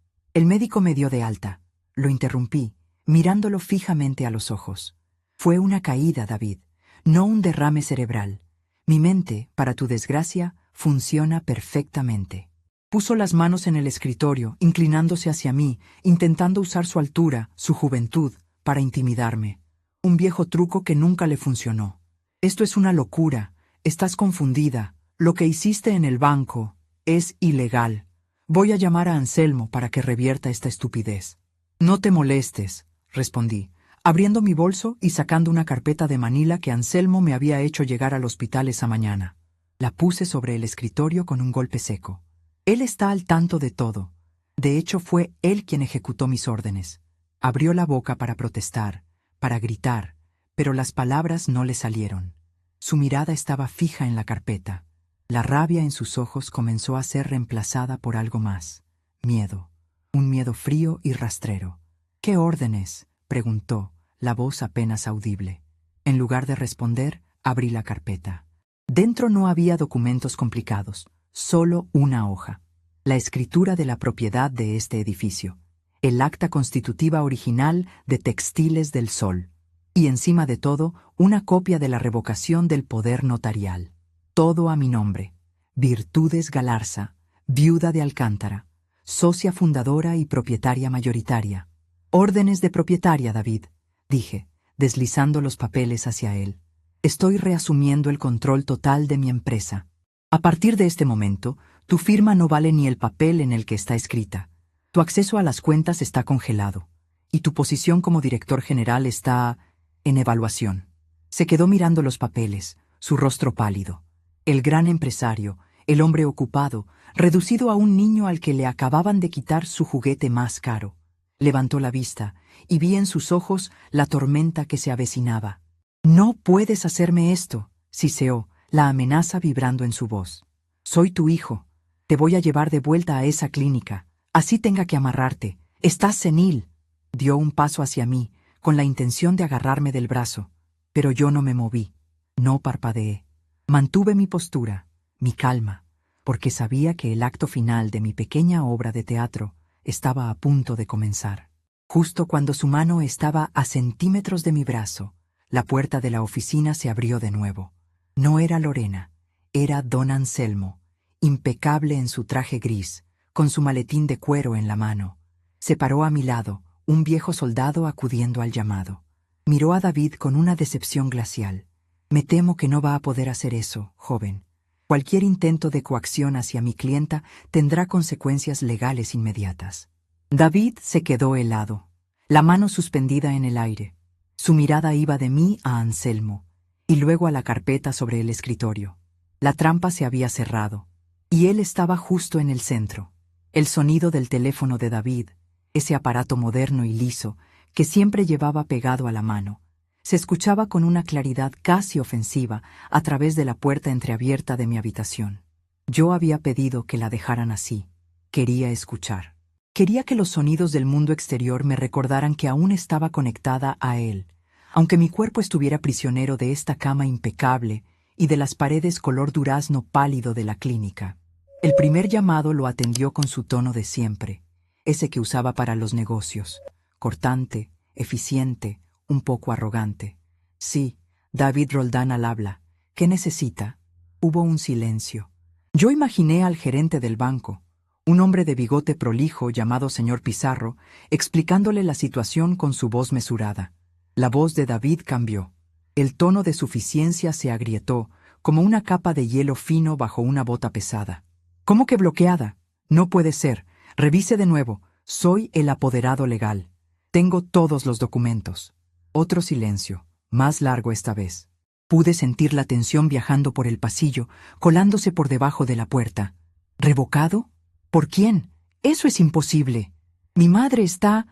me dio de alta. Lo interrumpí, mirándolo fijamente a los ojos. Fue una caída, David, no un derrame cerebral. Mi mente, para tu desgracia, funciona perfectamente. Puso las manos en el escritorio, inclinándose hacia mí, intentando usar su altura, su juventud, para intimidarme. Un viejo truco que nunca le funcionó. Esto es una locura. Estás confundida. Lo que hiciste en el banco es ilegal. Voy a llamar a Anselmo para que revierta esta estupidez. No te molestes, respondí, abriendo mi bolso y sacando una carpeta de Manila que Anselmo me había hecho llegar al hospital esa mañana. La puse sobre el escritorio con un golpe seco. Él está al tanto de todo. De hecho, fue él quien ejecutó mis órdenes. Abrió la boca para protestar, para gritar, pero las palabras no le salieron. Su mirada estaba fija en la carpeta. La rabia en sus ojos comenzó a ser reemplazada por algo más. Miedo. Un miedo frío y rastrero. ¿Qué órdenes?, preguntó, la voz apenas audible. En lugar de responder, abrí la carpeta. Dentro no había documentos complicados, solo una hoja. La escritura de la propiedad de este edificio. El acta constitutiva original de Textiles del Sol. Y encima de todo, una copia de la revocación del poder notarial. Todo a mi nombre. Virtudes Galarza, viuda de Alcántara, socia fundadora y propietaria mayoritaria. Órdenes de propietaria, David, dije, deslizando los papeles hacia él. Estoy reasumiendo el control total de mi empresa. A partir de este momento, tu firma no vale ni el papel en el que está escrita. Tu acceso a las cuentas está congelado. Y tu posición como director general está en evaluación. Se quedó mirando los papeles, su rostro pálido. El gran empresario, el hombre ocupado, reducido a un niño al que le acababan de quitar su juguete más caro. Levantó la vista y vi en sus ojos la tormenta que se avecinaba. «No puedes hacerme esto», siseó, la amenaza vibrando en su voz. «Soy tu hijo. Te voy a llevar de vuelta a esa clínica. Así tenga que amarrarte. Estás senil». Dio un paso hacia mí, con la intención de agarrarme del brazo. Pero yo no me moví. No parpadeé. Mantuve mi postura, mi calma, porque sabía que el acto final de mi pequeña obra de teatro estaba a punto de comenzar. Justo cuando su mano estaba a centímetros de mi brazo, la puerta de la oficina se abrió de nuevo. No era Lorena, era don Anselmo, impecable en su traje gris, con su maletín de cuero en la mano. Se paró a mi lado, un viejo soldado acudiendo al llamado. Miró a David con una decepción glacial. «Me temo que no va a poder hacer eso, joven. Cualquier intento de coacción hacia mi clienta tendrá consecuencias legales inmediatas». David se quedó helado, la mano suspendida en el aire. Su mirada iba de mí a Anselmo, y luego a la carpeta sobre el escritorio. La trampa se había cerrado, y él estaba justo en el centro. El sonido del teléfono de David, ese aparato moderno y liso que siempre llevaba pegado a la mano, se escuchaba con una claridad casi ofensiva a través de la puerta entreabierta de mi habitación. Yo había pedido que la dejaran así. Quería escuchar. Quería que los sonidos del mundo exterior me recordaran que aún estaba conectada a él, aunque mi cuerpo estuviera prisionero de esta cama impecable y de las paredes color durazno pálido de la clínica. El primer llamado lo atendió con su tono de siempre, ese que usaba para los negocios, cortante, eficiente, un poco arrogante. Sí, David Roldán al habla. ¿Qué necesita? Hubo un silencio. Yo imaginé al gerente del banco, un hombre de bigote prolijo llamado señor Pizarro, explicándole la situación con su voz mesurada. La voz de David cambió. El tono de suficiencia se agrietó, como una capa de hielo fino bajo una bota pesada. ¿Cómo que bloqueada? No puede ser. Revise de nuevo. Soy el apoderado legal. Tengo todos los documentos. Otro silencio, más largo esta vez. Pude sentir la tensión viajando por el pasillo, colándose por debajo de la puerta. ¿Revocado? ¿Por quién? Eso es imposible. Mi madre está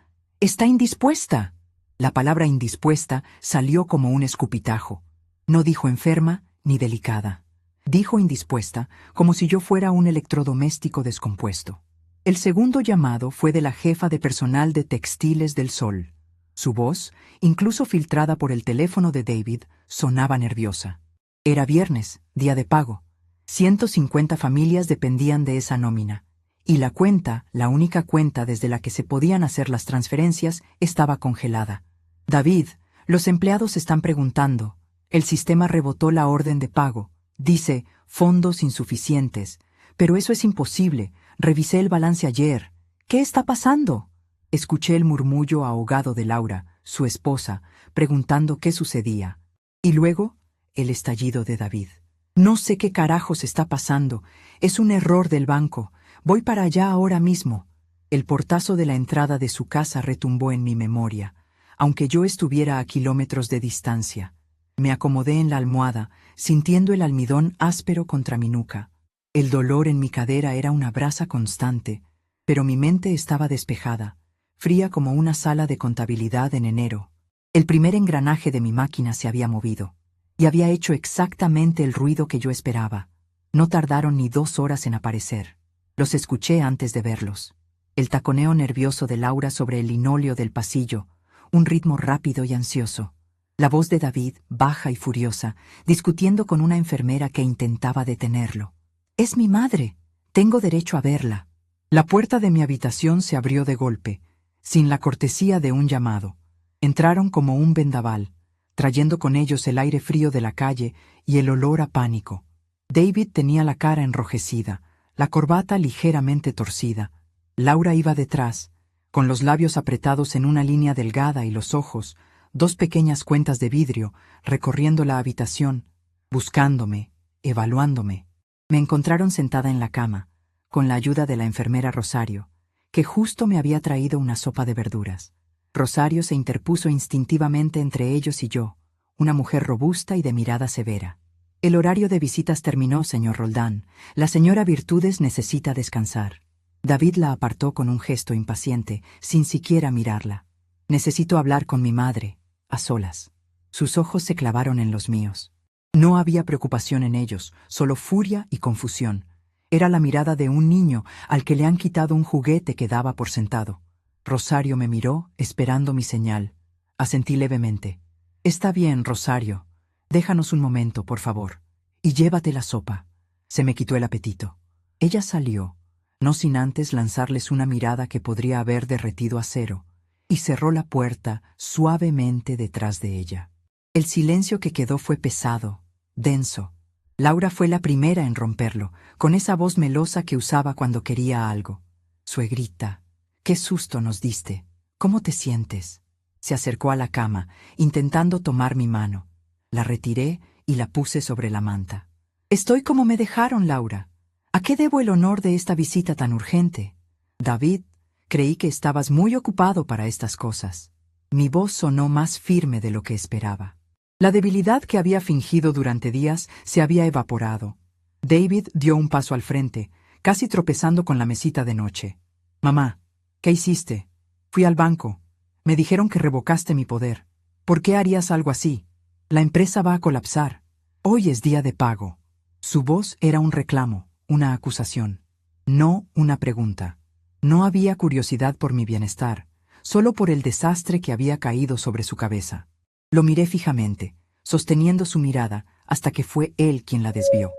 indispuesta. La palabra indispuesta salió como un escupitajo. No dijo enferma ni delicada. Dijo indispuesta, como si yo fuera un electrodoméstico descompuesto. El segundo llamado fue de la jefa de personal de Textiles del Sol. Su voz, incluso filtrada por el teléfono de David, sonaba nerviosa. Era viernes, día de pago. 150 familias dependían de esa nómina. Y la cuenta, la única cuenta desde la que se podían hacer las transferencias, estaba congelada. David, los empleados están preguntando. El sistema rebotó la orden de pago. Dice, fondos insuficientes. Pero eso es imposible. Revisé el balance ayer. ¿Qué está pasando? Escuché el murmullo ahogado de Laura, su esposa, preguntando qué sucedía. Y luego, el estallido de David. No sé qué carajos está pasando. Es un error del banco. Voy para allá ahora mismo. El portazo de la entrada de su casa retumbó en mi memoria, aunque yo estuviera a kilómetros de distancia. Me acomodé en la almohada, sintiendo el almidón áspero contra mi nuca. El dolor en mi cadera era una brasa constante, pero mi mente estaba despejada, fría como una sala de contabilidad en enero. El primer engranaje de mi máquina se había movido, y había hecho exactamente el ruido que yo esperaba. No tardaron ni 2 horas en aparecer. Los escuché antes de verlos. El taconeo nervioso de Laura sobre el linóleo del pasillo, un ritmo rápido y ansioso. La voz de David, baja y furiosa, discutiendo con una enfermera que intentaba detenerlo. «Es mi madre. Tengo derecho a verla». La puerta de mi habitación se abrió de golpe, sin la cortesía de un llamado. Entraron como un vendaval, trayendo con ellos el aire frío de la calle y el olor a pánico. David tenía la cara enrojecida, la corbata ligeramente torcida. Laura iba detrás, con los labios apretados en una línea delgada y los ojos, 2 pequeñas cuentas de vidrio, recorriendo la habitación, buscándome, evaluándome. Me encontraron sentada en la cama, con la ayuda de la enfermera Rosario, que justo me había traído una sopa de verduras. Rosario se interpuso instintivamente entre ellos y yo, una mujer robusta y de mirada severa. «El horario de visitas terminó, señor Roldán. La señora Virtudes necesita descansar». David la apartó con un gesto impaciente, sin siquiera mirarla. «Necesito hablar con mi madre, a solas». Sus ojos se clavaron en los míos. No había preocupación en ellos, solo furia y confusión. Era la mirada de un niño al que le han quitado un juguete que daba por sentado. Rosario me miró, esperando mi señal. Asentí levemente. «Está bien, Rosario. Déjanos un momento, por favor. Y llévate la sopa». Se me quitó el apetito. Ella salió, no sin antes lanzarles una mirada que podría haber derretido acero, y cerró la puerta suavemente detrás de ella. El silencio que quedó fue pesado, denso. Laura fue la primera en romperlo, con esa voz melosa que usaba cuando quería algo. «Suegrita, qué susto nos diste. ¿Cómo te sientes?» Se acercó a la cama, intentando tomar mi mano. La retiré y la puse sobre la manta. «Estoy como me dejaron, Laura. ¿A qué debo el honor de esta visita tan urgente?» «David, creí que estabas muy ocupado para estas cosas». Mi voz sonó más firme de lo que esperaba. La debilidad que había fingido durante días se había evaporado. David dio un paso al frente, casi tropezando con la mesita de noche. «Mamá, ¿qué hiciste?» «Fui al banco. Me dijeron que revocaste mi poder. ¿Por qué harías algo así? La empresa va a colapsar. Hoy es día de pago». Su voz era un reclamo, una acusación, no una pregunta. No había curiosidad por mi bienestar, solo por el desastre que había caído sobre su cabeza. Lo miré fijamente, sosteniendo su mirada, hasta que fue él quien la desvió.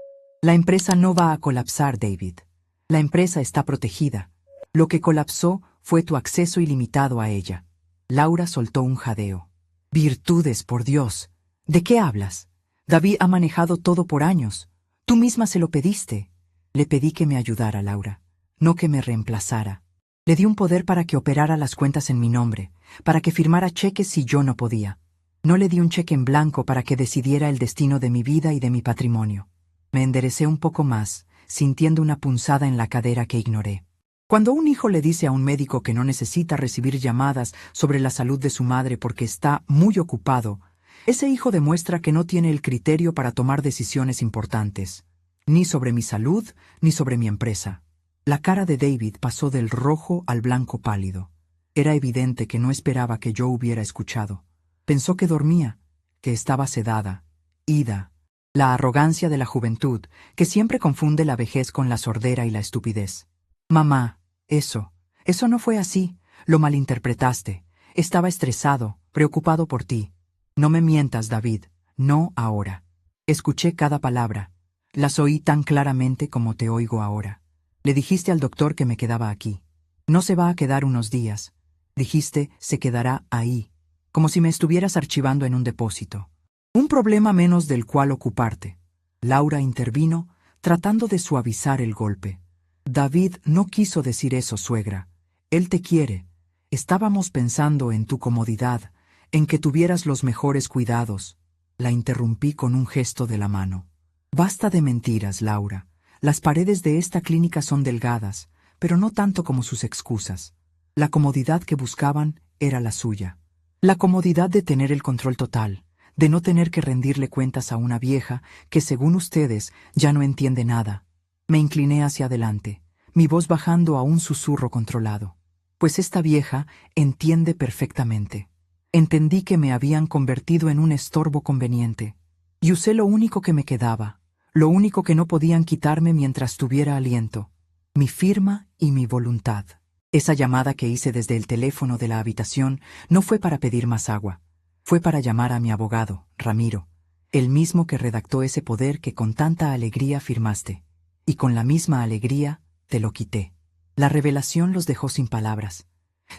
La empresa no va a colapsar, David. La empresa está protegida. Lo que colapsó fue tu acceso ilimitado a ella. Laura soltó un jadeo. Virtudes, por Dios. ¿De qué hablas? David ha manejado todo por años. Tú misma se lo pediste. Le pedí que me ayudara, Laura, no que me reemplazara. Le di un poder para que operara las cuentas en mi nombre, para que firmara cheques si yo no podía. No le di un cheque en blanco para que decidiera el destino de mi vida y de mi patrimonio. Me enderecé un poco más, sintiendo una punzada en la cadera que ignoré. Cuando un hijo le dice a un médico que no necesita recibir llamadas sobre la salud de su madre porque está muy ocupado, ese hijo demuestra que no tiene el criterio para tomar decisiones importantes, ni sobre mi salud, ni sobre mi empresa. La cara de David pasó del rojo al blanco pálido. Era evidente que no esperaba que yo hubiera escuchado. Pensó que dormía, que estaba sedada, ida. La arrogancia de la juventud, que siempre confunde la vejez con la sordera y la estupidez. Mamá, eso no fue así. Lo malinterpretaste. Estaba estresado, preocupado por ti. No me mientas, David, no ahora. Escuché cada palabra. Las oí tan claramente como te oigo ahora. Le dijiste al doctor que me quedaba aquí. No se va a quedar unos días. Dijiste, se quedará ahí, como si me estuvieras archivando en un depósito. Un problema menos del cual ocuparte. Laura intervino, tratando de suavizar el golpe. David no quiso decir eso, suegra. Él te quiere. Estábamos pensando en tu comodidad, en que tuvieras los mejores cuidados. La interrumpí con un gesto de la mano. Basta de mentiras, Laura. Las paredes de esta clínica son delgadas, pero no tanto como sus excusas. La comodidad que buscaban era la suya. La comodidad de tener el control total, de no tener que rendirle cuentas a una vieja que, según ustedes, ya no entiende nada. Me incliné hacia adelante, mi voz bajando a un susurro controlado. Pues esta vieja entiende perfectamente. Entendí que me habían convertido en un estorbo conveniente, y usé lo único que me quedaba, lo único que no podían quitarme mientras tuviera aliento, mi firma y mi voluntad. Esa llamada que hice desde el teléfono de la habitación no fue para pedir más agua, fue para llamar a mi abogado, Ramiro, el mismo que redactó ese poder que con tanta alegría firmaste, y con la misma alegría te lo quité. La revelación los dejó sin palabras.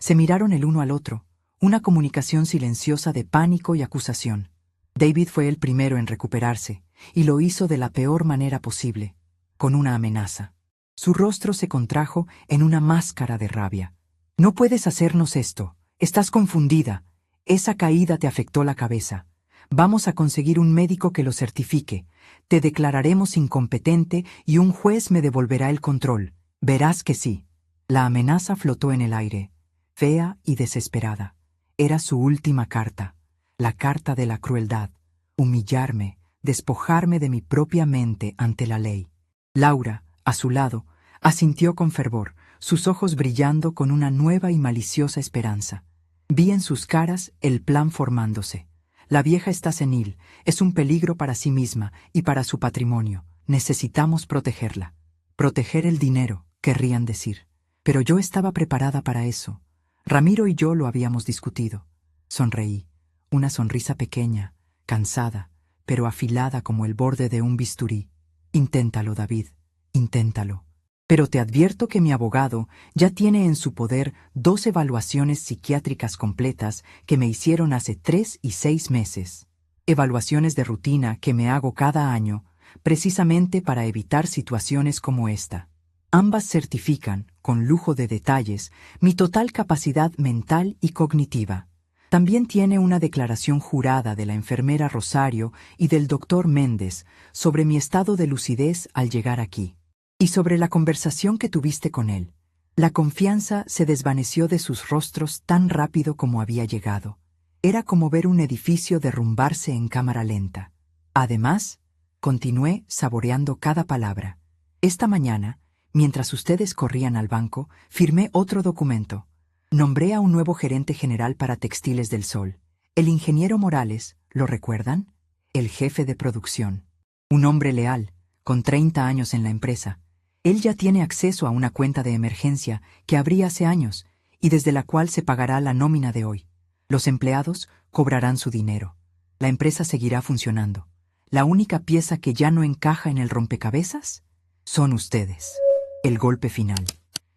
Se miraron el uno al otro, una comunicación silenciosa de pánico y acusación. David fue el primero en recuperarse, y lo hizo de la peor manera posible, con una amenaza. Su rostro se contrajo en una máscara de rabia. No puedes hacernos esto. Estás confundida. Esa caída te afectó la cabeza. Vamos a conseguir un médico que lo certifique. Te declararemos incompetente y un juez me devolverá el control. Verás que sí. La amenaza flotó en el aire, fea y desesperada. Era su última carta, la carta de la crueldad. Humillarme, despojarme de mi propia mente ante la ley. Laura, a su lado, asintió con fervor, sus ojos brillando con una nueva y maliciosa esperanza. Vi en sus caras el plan formándose. La vieja está senil, es un peligro para sí misma y para su patrimonio. Necesitamos protegerla. Proteger el dinero, querrían decir. Pero yo estaba preparada para eso. Ramiro y yo lo habíamos discutido. Sonreí, una sonrisa pequeña, cansada, pero afilada como el borde de un bisturí. Inténtalo, David, inténtalo. Pero te advierto que mi abogado ya tiene en su poder 2 evaluaciones psiquiátricas completas que me hicieron hace 3 y 6 meses. Evaluaciones de rutina que me hago cada año, precisamente para evitar situaciones como esta. Ambas certifican, con lujo de detalles, mi total capacidad mental y cognitiva. También tiene una declaración jurada de la enfermera Rosario y del doctor Méndez sobre mi estado de lucidez al llegar aquí. Y sobre la conversación que tuviste con él. La confianza se desvaneció de sus rostros tan rápido como había llegado. Era como ver un edificio derrumbarse en cámara lenta. Además, continué saboreando cada palabra. Esta mañana, mientras ustedes corrían al banco, firmé otro documento. Nombré a un nuevo gerente general para Textiles del Sol. El ingeniero Morales, ¿lo recuerdan? El jefe de producción. Un hombre leal, con 30 años en la empresa. Él ya tiene acceso a una cuenta de emergencia que abrí hace años y desde la cual se pagará la nómina de hoy. Los empleados cobrarán su dinero. La empresa seguirá funcionando. La única pieza que ya no encaja en el rompecabezas son ustedes. El golpe final.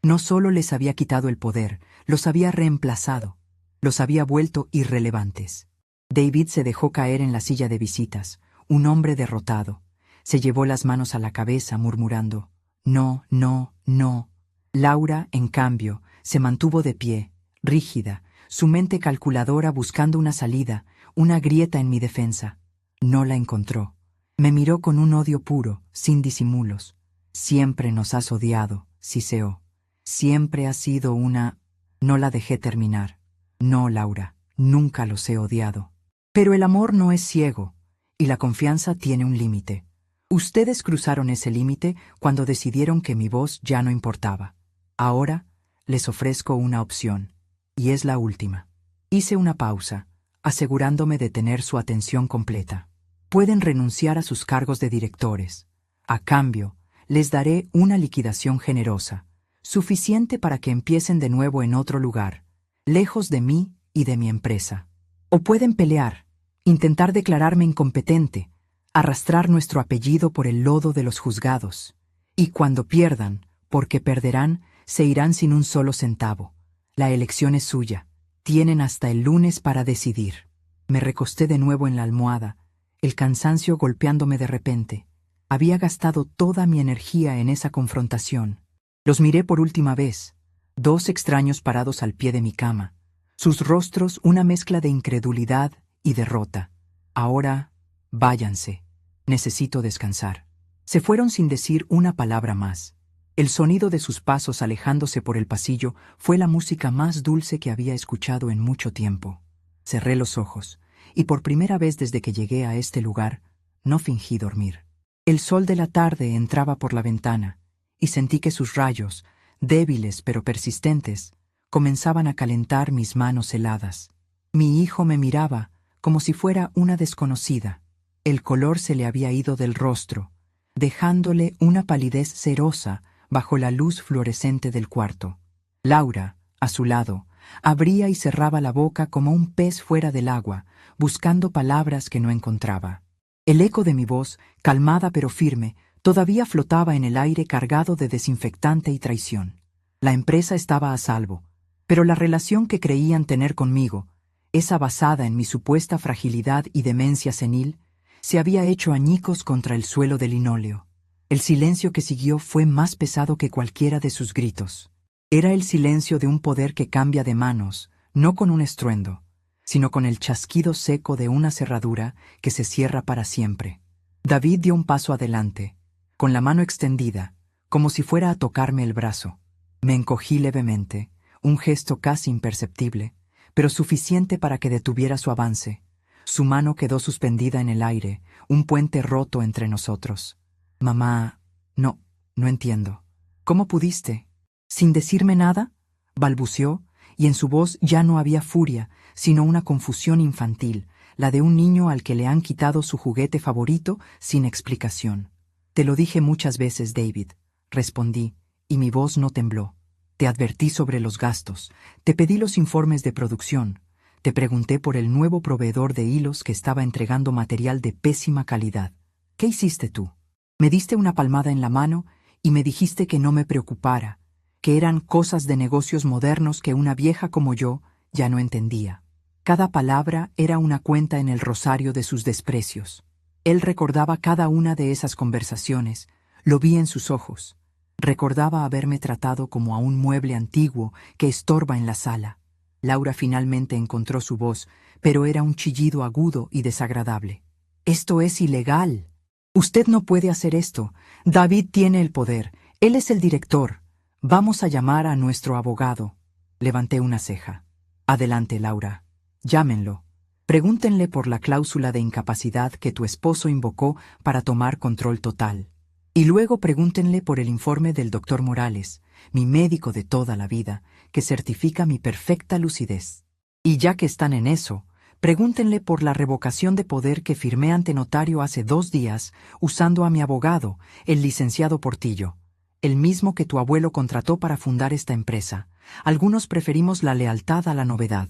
No solo les había quitado el poder, los había reemplazado. Los había vuelto irrelevantes. David se dejó caer en la silla de visitas, un hombre derrotado. Se llevó las manos a la cabeza, murmurando: no, no, no. Laura, en cambio, se mantuvo de pie, rígida, su mente calculadora buscando una salida, una grieta en mi defensa. No la encontró. Me miró con un odio puro, sin disimulos. Siempre nos has odiado, siseó. Siempre has sido una... No la dejé terminar. No, Laura, nunca los he odiado. Pero el amor no es ciego, y la confianza tiene un límite. Ustedes cruzaron ese límite cuando decidieron que mi voz ya no importaba. Ahora les ofrezco una opción, y es la última. Hice una pausa, asegurándome de tener su atención completa. Pueden renunciar a sus cargos de directores. A cambio, les daré una liquidación generosa, suficiente para que empiecen de nuevo en otro lugar, lejos de mí y de mi empresa. O pueden pelear, intentar declararme incompetente, arrastrar nuestro apellido por el lodo de los juzgados. Y cuando pierdan, porque perderán, se irán sin un solo centavo. La elección es suya. Tienen hasta el lunes para decidir. Me recosté de nuevo en la almohada, el cansancio golpeándome de repente. Había gastado toda mi energía en esa confrontación. Los miré por última vez, dos extraños parados al pie de mi cama, sus rostros una mezcla de incredulidad y derrota. Ahora, váyanse. Necesito descansar. Se fueron sin decir una palabra más. El sonido de sus pasos alejándose por el pasillo fue la música más dulce que había escuchado en mucho tiempo. Cerré los ojos, y por primera vez desde que llegué a este lugar, no fingí dormir. El sol de la tarde entraba por la ventana, y sentí que sus rayos, débiles pero persistentes, comenzaban a calentar mis manos heladas. Mi hijo me miraba como si fuera una desconocida. El color se le había ido del rostro, dejándole una palidez cerosa bajo la luz fluorescente del cuarto. Laura, a su lado, abría y cerraba la boca como un pez fuera del agua, buscando palabras que no encontraba. El eco de mi voz, calmada pero firme, todavía flotaba en el aire cargado de desinfectante y traición. La empresa estaba a salvo, pero la relación que creían tener conmigo, esa basada en mi supuesta fragilidad y demencia senil, se había hecho añicos contra el suelo de linóleo. El silencio que siguió fue más pesado que cualquiera de sus gritos. Era el silencio de un poder que cambia de manos, no con un estruendo, sino con el chasquido seco de una cerradura que se cierra para siempre. David dio un paso adelante, con la mano extendida, como si fuera a tocarme el brazo. Me encogí levemente, un gesto casi imperceptible, pero suficiente para que detuviera su avance. Su mano quedó suspendida en el aire, un puente roto entre nosotros. Mamá, no entiendo. ¿Cómo pudiste? ¿Sin decirme nada? Balbuceó, y en su voz ya no había furia, sino una confusión infantil, la de un niño al que le han quitado su juguete favorito sin explicación. Te lo dije muchas veces, David, respondí, y mi voz no tembló. Te advertí sobre los gastos, te pedí los informes de producción, te pregunté por el nuevo proveedor de hilos que estaba entregando material de pésima calidad. ¿Qué hiciste tú? Me diste una palmada en la mano y me dijiste que no me preocupara, que eran cosas de negocios modernos que una vieja como yo ya no entendía. Cada palabra era una cuenta en el rosario de sus desprecios. Él recordaba cada una de esas conversaciones, lo vi en sus ojos. Recordaba haberme tratado como a un mueble antiguo que estorba en la sala. Laura finalmente encontró su voz, pero era un chillido agudo y desagradable. «Esto es ilegal. Usted no puede hacer esto. David tiene el poder. Él es el director. Vamos a llamar a nuestro abogado». Levanté una ceja. «Adelante, Laura. Llámenlo. Pregúntenle por la cláusula de incapacidad que tu esposo invocó para tomar control total. Y luego pregúntenle por el informe del doctor Morales, mi médico de toda la vida, que certifica mi perfecta lucidez. Y ya que están en eso, pregúntenle por la revocación de poder que firmé ante notario hace 2 días usando a mi abogado, el licenciado Portillo. el mismo que tu abuelo contrató para fundar esta empresa. Algunos preferimos la lealtad a la novedad.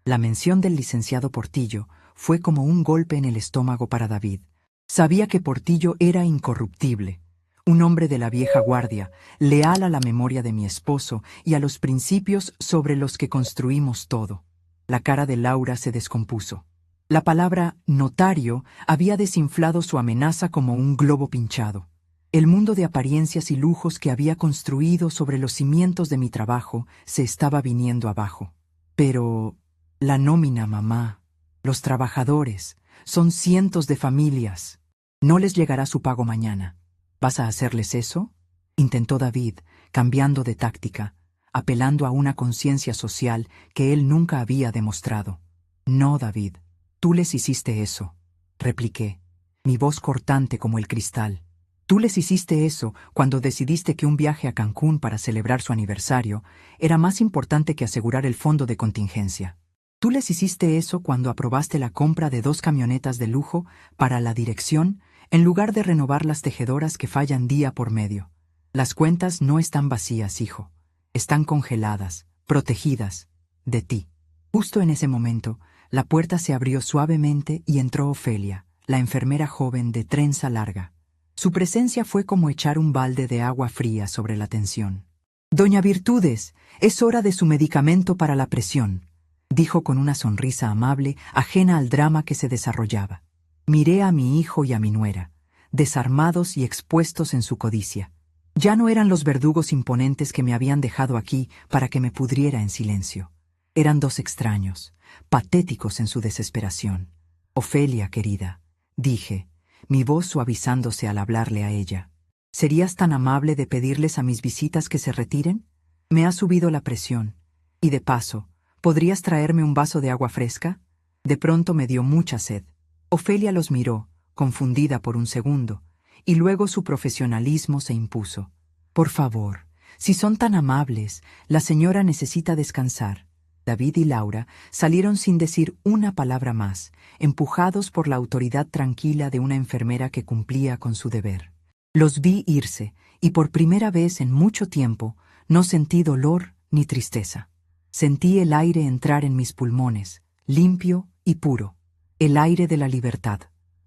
La mención del licenciado Portillo fue como un golpe en el estómago para David. Sabía que Portillo era incorruptible, un hombre de la vieja guardia, leal a la memoria de mi esposo y a los principios sobre los que construimos todo. La cara de Laura se descompuso. La palabra notario había desinflado su amenaza como un globo pinchado. El mundo de apariencias y lujos que había construido sobre los cimientos de mi trabajo se estaba viniendo abajo. Pero la nómina, mamá, los trabajadores, son cientos de familias. No les llegará su pago mañana. ¿Vas a hacerles eso? Intentó David, cambiando de táctica, apelando a una conciencia social que él nunca había demostrado. No, David, tú les hiciste eso, repliqué, mi voz cortante como el cristal. Tú les hiciste eso cuando decidiste que un viaje a Cancún para celebrar su aniversario era más importante que asegurar el fondo de contingencia. Tú les hiciste eso cuando aprobaste la compra de 2 camionetas de lujo para la dirección en lugar de renovar las tejedoras que fallan día por medio. Las cuentas no están vacías, hijo. Están congeladas, protegidas, de ti. Justo en ese momento, la puerta se abrió suavemente y entró Ofelia, la enfermera joven de trenza larga. Su presencia fue como echar un balde de agua fría sobre la tensión. «Doña Virtudes, es hora de su medicamento para la presión», dijo con una sonrisa amable, ajena al drama que se desarrollaba. Miré a mi hijo y a mi nuera, desarmados y expuestos en su codicia. Ya no eran los verdugos imponentes que me habían dejado aquí para que me pudriera en silencio. Eran 2 extraños, patéticos en su desesperación. «Ofelia, querida», dije, mi voz suavizándose al hablarle a ella. ¿Serías tan amable de pedirles a mis visitas que se retiren? Me ha subido la presión. Y de paso, ¿podrías traerme un vaso de agua fresca? De pronto me dio mucha sed. Ofelia los miró, confundida por un segundo, y luego su profesionalismo se impuso. Por favor, si son tan amables, la señora necesita descansar. David y Laura salieron sin decir una palabra más, empujados por la autoridad tranquila de una enfermera que cumplía con su deber. Los vi irse, y por primera vez en mucho tiempo no sentí dolor ni tristeza. Sentí el aire entrar en mis pulmones, limpio y puro, el aire de la libertad.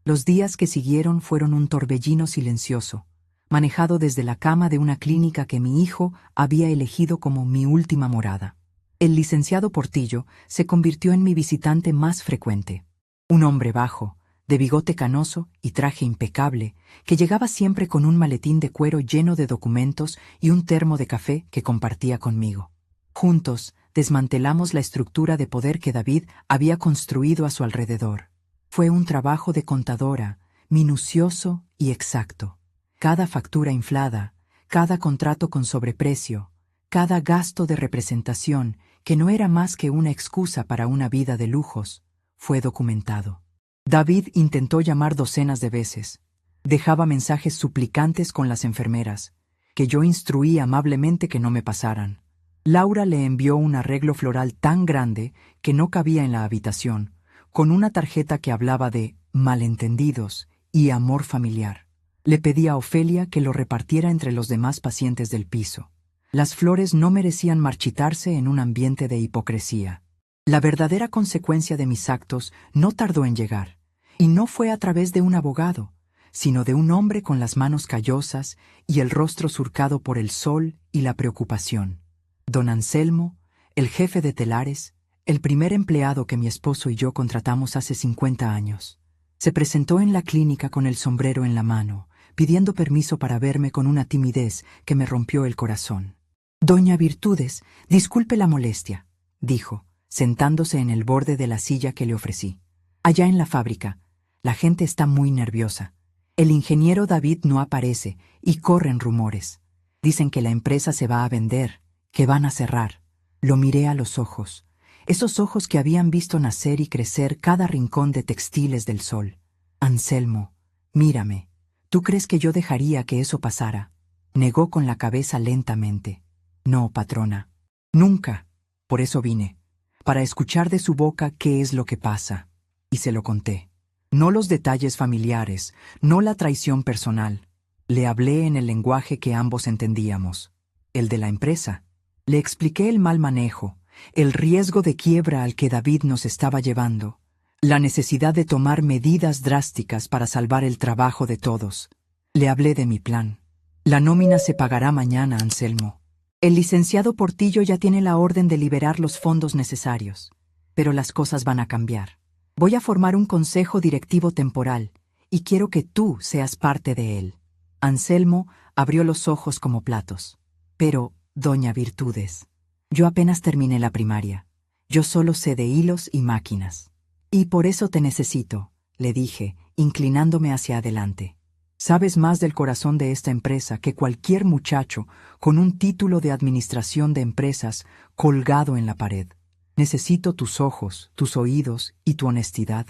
Los días que siguieron fueron un torbellino silencioso, manejado desde la cama de una clínica que mi hijo había elegido como mi última morada. El licenciado Portillo se convirtió en mi visitante más frecuente. Un hombre bajo, de bigote canoso y traje impecable, que llegaba siempre con un maletín de cuero lleno de documentos y un termo de café que compartía conmigo. Juntos desmantelamos la estructura de poder que David había construido a su alrededor. Fue un trabajo de contadora, minucioso y exacto. Cada factura inflada, cada contrato con sobreprecio, cada gasto de representación, que no era más que una excusa para una vida de lujos, fue documentado. David intentó llamar docenas de veces. Dejaba mensajes suplicantes con las enfermeras, que yo instruí amablemente que no me pasaran. Laura le envió un arreglo floral tan grande que no cabía en la habitación, con una tarjeta que hablaba de malentendidos y amor familiar. Le pedí a Ofelia que lo repartiera entre los demás pacientes del piso. Las flores no merecían marchitarse en un ambiente de hipocresía. La verdadera consecuencia de mis actos no tardó en llegar, y no fue a través de un abogado, sino de un hombre con las manos callosas y el rostro surcado por el sol y la preocupación. Don Anselmo, el jefe de telares, el primer empleado que mi esposo y yo contratamos hace 50 años. Se presentó en la clínica con el sombrero en la mano, pidiendo permiso para verme con una timidez que me rompió el corazón. «Doña Virtudes, disculpe la molestia», dijo, sentándose en el borde de la silla que le ofrecí. «Allá en la fábrica, la gente está muy nerviosa. El ingeniero David no aparece y corren rumores. Dicen que la empresa se va a vender, que van a cerrar». Lo miré a los ojos, esos ojos que habían visto nacer y crecer cada rincón de textiles del sol. «Anselmo, mírame. ¿Tú crees que yo dejaría que eso pasara?» Negó con la cabeza lentamente. «No, patrona. Nunca. Por eso vine. Para escuchar de su boca qué es lo que pasa». Y se lo conté. No los detalles familiares, no la traición personal. Le hablé en el lenguaje que ambos entendíamos, el de la empresa. Le expliqué el mal manejo, el riesgo de quiebra al que David nos estaba llevando, la necesidad de tomar medidas drásticas para salvar el trabajo de todos. Le hablé de mi plan. La nómina se pagará mañana, Anselmo. El licenciado Portillo ya tiene la orden de liberar los fondos necesarios. Pero las cosas van a cambiar. Voy a formar un consejo directivo temporal, y quiero que tú seas parte de él. Anselmo abrió los ojos como platos. Pero, doña Virtudes, yo apenas terminé la primaria. Yo solo sé de hilos y máquinas. Y por eso te necesito, le dije, inclinándome hacia adelante. Sabes más del corazón de esta empresa que cualquier muchacho con un título de administración de empresas colgado en la pared. Necesito tus ojos, tus oídos y tu honestidad.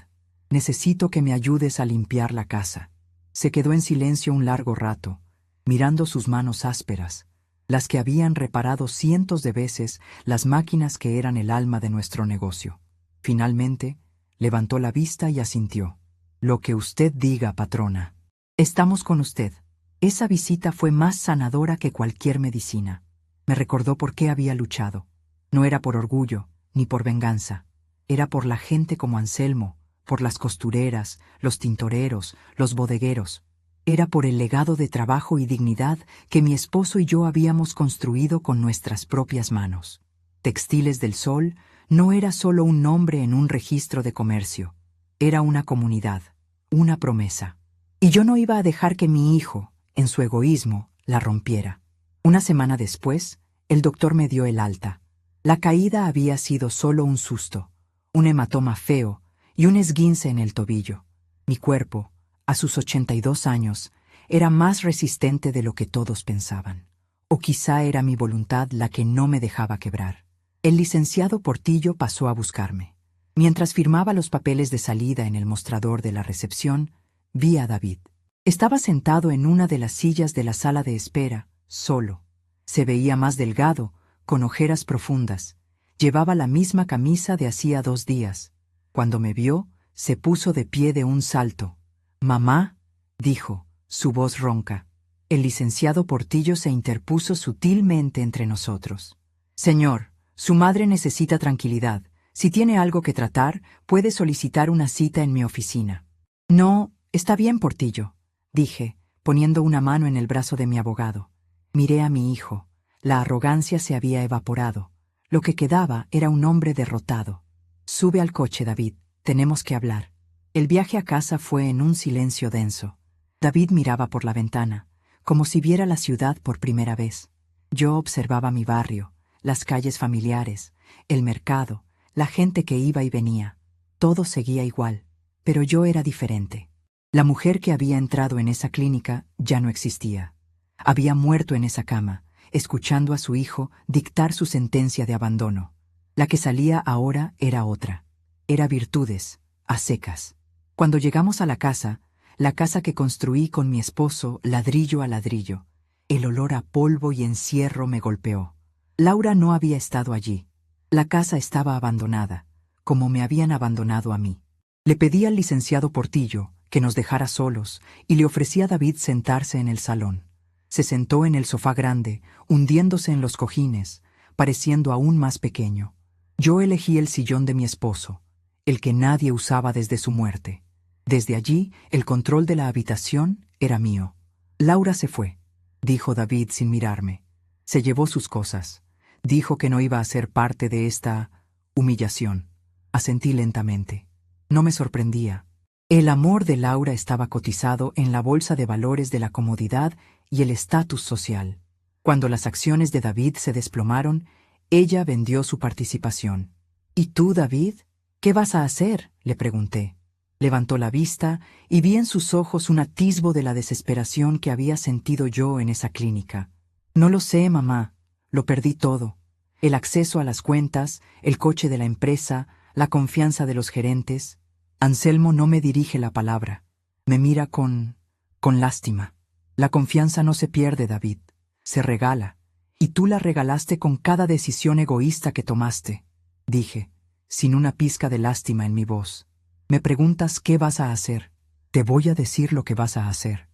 Necesito que me ayudes a limpiar la casa. Se quedó en silencio un largo rato, mirando sus manos ásperas, las que habían reparado cientos de veces las máquinas que eran el alma de nuestro negocio. Finalmente, levantó la vista y asintió. Lo que usted diga, patrona. Estamos con usted. Esa visita fue más sanadora que cualquier medicina. Me recordó por qué había luchado. No era por orgullo, ni por venganza. Era por la gente como Anselmo, por las costureras, los tintoreros, los bodegueros. Era por el legado de trabajo y dignidad que mi esposo y yo habíamos construido con nuestras propias manos. Textiles del Sol no era solo un nombre en un registro de comercio. Era una comunidad, una promesa. Y yo no iba a dejar que mi hijo, en su egoísmo, la rompiera. Una semana después, el doctor me dio el alta. La caída había sido solo un susto, un hematoma feo y un esguince en el tobillo. Mi cuerpo, a sus 82 años, era más resistente de lo que todos pensaban. O quizá era mi voluntad la que no me dejaba quebrar. El licenciado Portillo pasó a buscarme. Mientras firmaba los papeles de salida en el mostrador de la recepción, vi a David. Estaba sentado en una de las sillas de la sala de espera, solo. Se veía más delgado, con ojeras profundas. Llevaba la misma camisa de hacía 2 días. Cuando me vio, se puso de pie de un salto. «Mamá», dijo, su voz ronca. El licenciado Portillo se interpuso sutilmente entre nosotros. «Señor, su madre necesita tranquilidad. Si tiene algo que tratar, puede solicitar una cita en mi oficina». «No, está bien, Portillo», dije, poniendo una mano en el brazo de mi abogado. Miré a mi hijo. La arrogancia se había evaporado. Lo que quedaba era un hombre derrotado. «Sube al coche, David. Tenemos que hablar». El viaje a casa fue en un silencio denso. David miraba por la ventana, como si viera la ciudad por primera vez. Yo observaba mi barrio, las calles familiares, el mercado, la gente que iba y venía. Todo seguía igual, pero yo era diferente. La mujer que había entrado en esa clínica ya no existía. Había muerto en esa cama, escuchando a su hijo dictar su sentencia de abandono. La que salía ahora era otra. Era Virtudes, a secas. Cuando llegamos a la casa que construí con mi esposo ladrillo a ladrillo, el olor a polvo y encierro me golpeó. Laura no había estado allí. La casa estaba abandonada, como me habían abandonado a mí. Le pedí al licenciado Portillo que nos dejara solos y le ofrecí a David sentarse en el salón. Se sentó en el sofá grande, hundiéndose en los cojines, pareciendo aún más pequeño. Yo elegí el sillón de mi esposo, el que nadie usaba desde su muerte. Desde allí, el control de la habitación era mío. Laura se fue, dijo David sin mirarme. Se llevó sus cosas. Dijo que no iba a ser parte de esta humillación. Asentí lentamente. No me sorprendía. El amor de Laura estaba cotizado en la bolsa de valores de la comodidad y el estatus social. Cuando las acciones de David se desplomaron, ella vendió su participación. «¿Y tú, David? ¿Qué vas a hacer?», le pregunté. Levantó la vista y vi en sus ojos un atisbo de la desesperación que había sentido yo en esa clínica. «No lo sé, mamá. Lo perdí todo. El acceso a las cuentas, el coche de la empresa, la confianza de los gerentes». Anselmo no me dirige la palabra. Me mira con lástima. «La confianza no se pierde, David. Se regala. Y tú la regalaste con cada decisión egoísta que tomaste», dije, sin una pizca de lástima en mi voz. «Me preguntas qué vas a hacer. Te voy a decir lo que vas a hacer.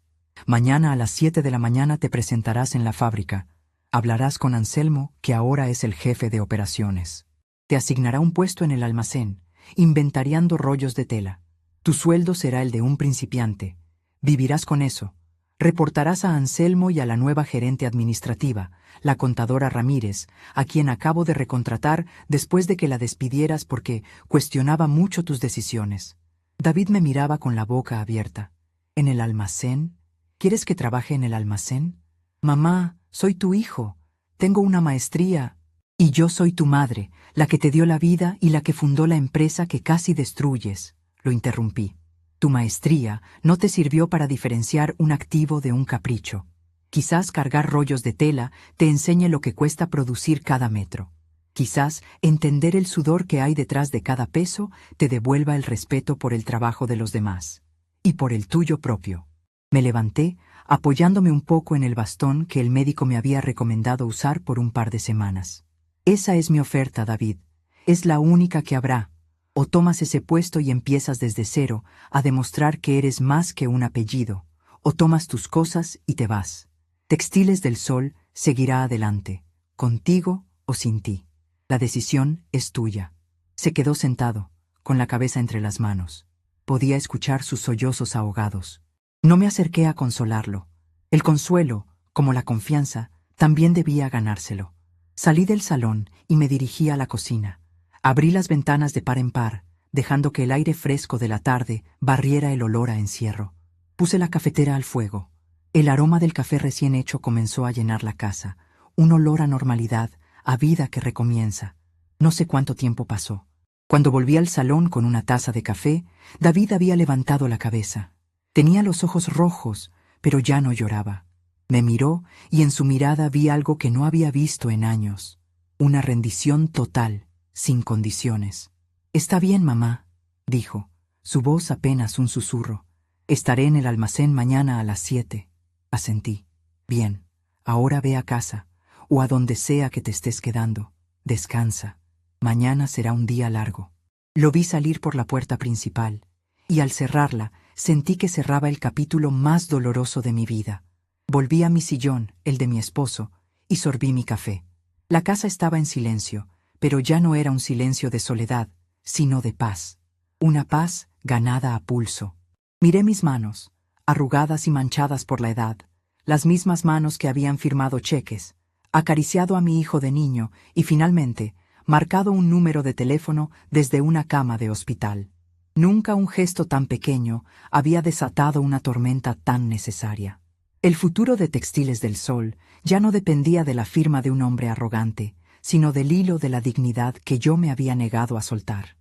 Mañana a las 7 de la mañana te presentarás en la fábrica. Hablarás con Anselmo, que ahora es el jefe de operaciones. Te asignará un puesto en el almacén, inventariando rollos de tela. Tu sueldo será el de un principiante. Vivirás con eso. Reportarás a Anselmo y a la nueva gerente administrativa, la contadora Ramírez, a quien acabo de recontratar después de que la despidieras porque cuestionaba mucho tus decisiones. David me miraba con la boca abierta. ¿En el almacén? ¿Quieres que trabaje en el almacén? Mamá, soy tu hijo. Tengo una maestría. Y yo soy tu madre, la que te dio la vida y la que fundó la empresa que casi destruyes. Lo interrumpí. Tu maestría no te sirvió para diferenciar un activo de un capricho. Quizás cargar rollos de tela te enseñe lo que cuesta producir cada metro. Quizás entender el sudor que hay detrás de cada peso te devuelva el respeto por el trabajo de los demás. Y por el tuyo propio. Me levanté, apoyándome un poco en el bastón que el médico me había recomendado usar por un par de semanas. Esa es mi oferta, David. Es la única que habrá. O tomas ese puesto y empiezas desde cero a demostrar que eres más que un apellido, o tomas tus cosas y te vas. Textiles del Sol seguirá adelante, contigo o sin ti. La decisión es tuya. Se quedó sentado, con la cabeza entre las manos. Podía escuchar sus sollozos ahogados. No me acerqué a consolarlo. El consuelo, como la confianza, también debía ganárselo. Salí del salón y me dirigí a la cocina. Abrí las ventanas de par en par, dejando que el aire fresco de la tarde barriera el olor a encierro. Puse la cafetera al fuego. El aroma del café recién hecho comenzó a llenar la casa, un olor a normalidad, a vida que recomienza. No sé cuánto tiempo pasó. Cuando volví al salón con una taza de café, David había levantado la cabeza. Tenía los ojos rojos, pero ya no lloraba. Me miró y en su mirada vi algo que no había visto en años. Una rendición total, sin condiciones. «Está bien, mamá», dijo, su voz apenas un susurro. «Estaré en el almacén mañana a las 7». Asentí. «Bien, ahora ve a casa, o a donde sea que te estés quedando. Descansa. Mañana será un día largo». Lo vi salir por la puerta principal, y al cerrarla, sentí que cerraba el capítulo más doloroso de mi vida. Volví a mi sillón, el de mi esposo, y sorbí mi café. La casa estaba en silencio, pero ya no era un silencio de soledad, sino de paz. Una paz ganada a pulso. Miré mis manos, arrugadas y manchadas por la edad, las mismas manos que habían firmado cheques, acariciado a mi hijo de niño y finalmente marcado un número de teléfono desde una cama de hospital. Nunca un gesto tan pequeño había desatado una tormenta tan necesaria. El futuro de Textiles del Sol ya no dependía de la firma de un hombre arrogante, sino del hilo de la dignidad que yo me había negado a soltar.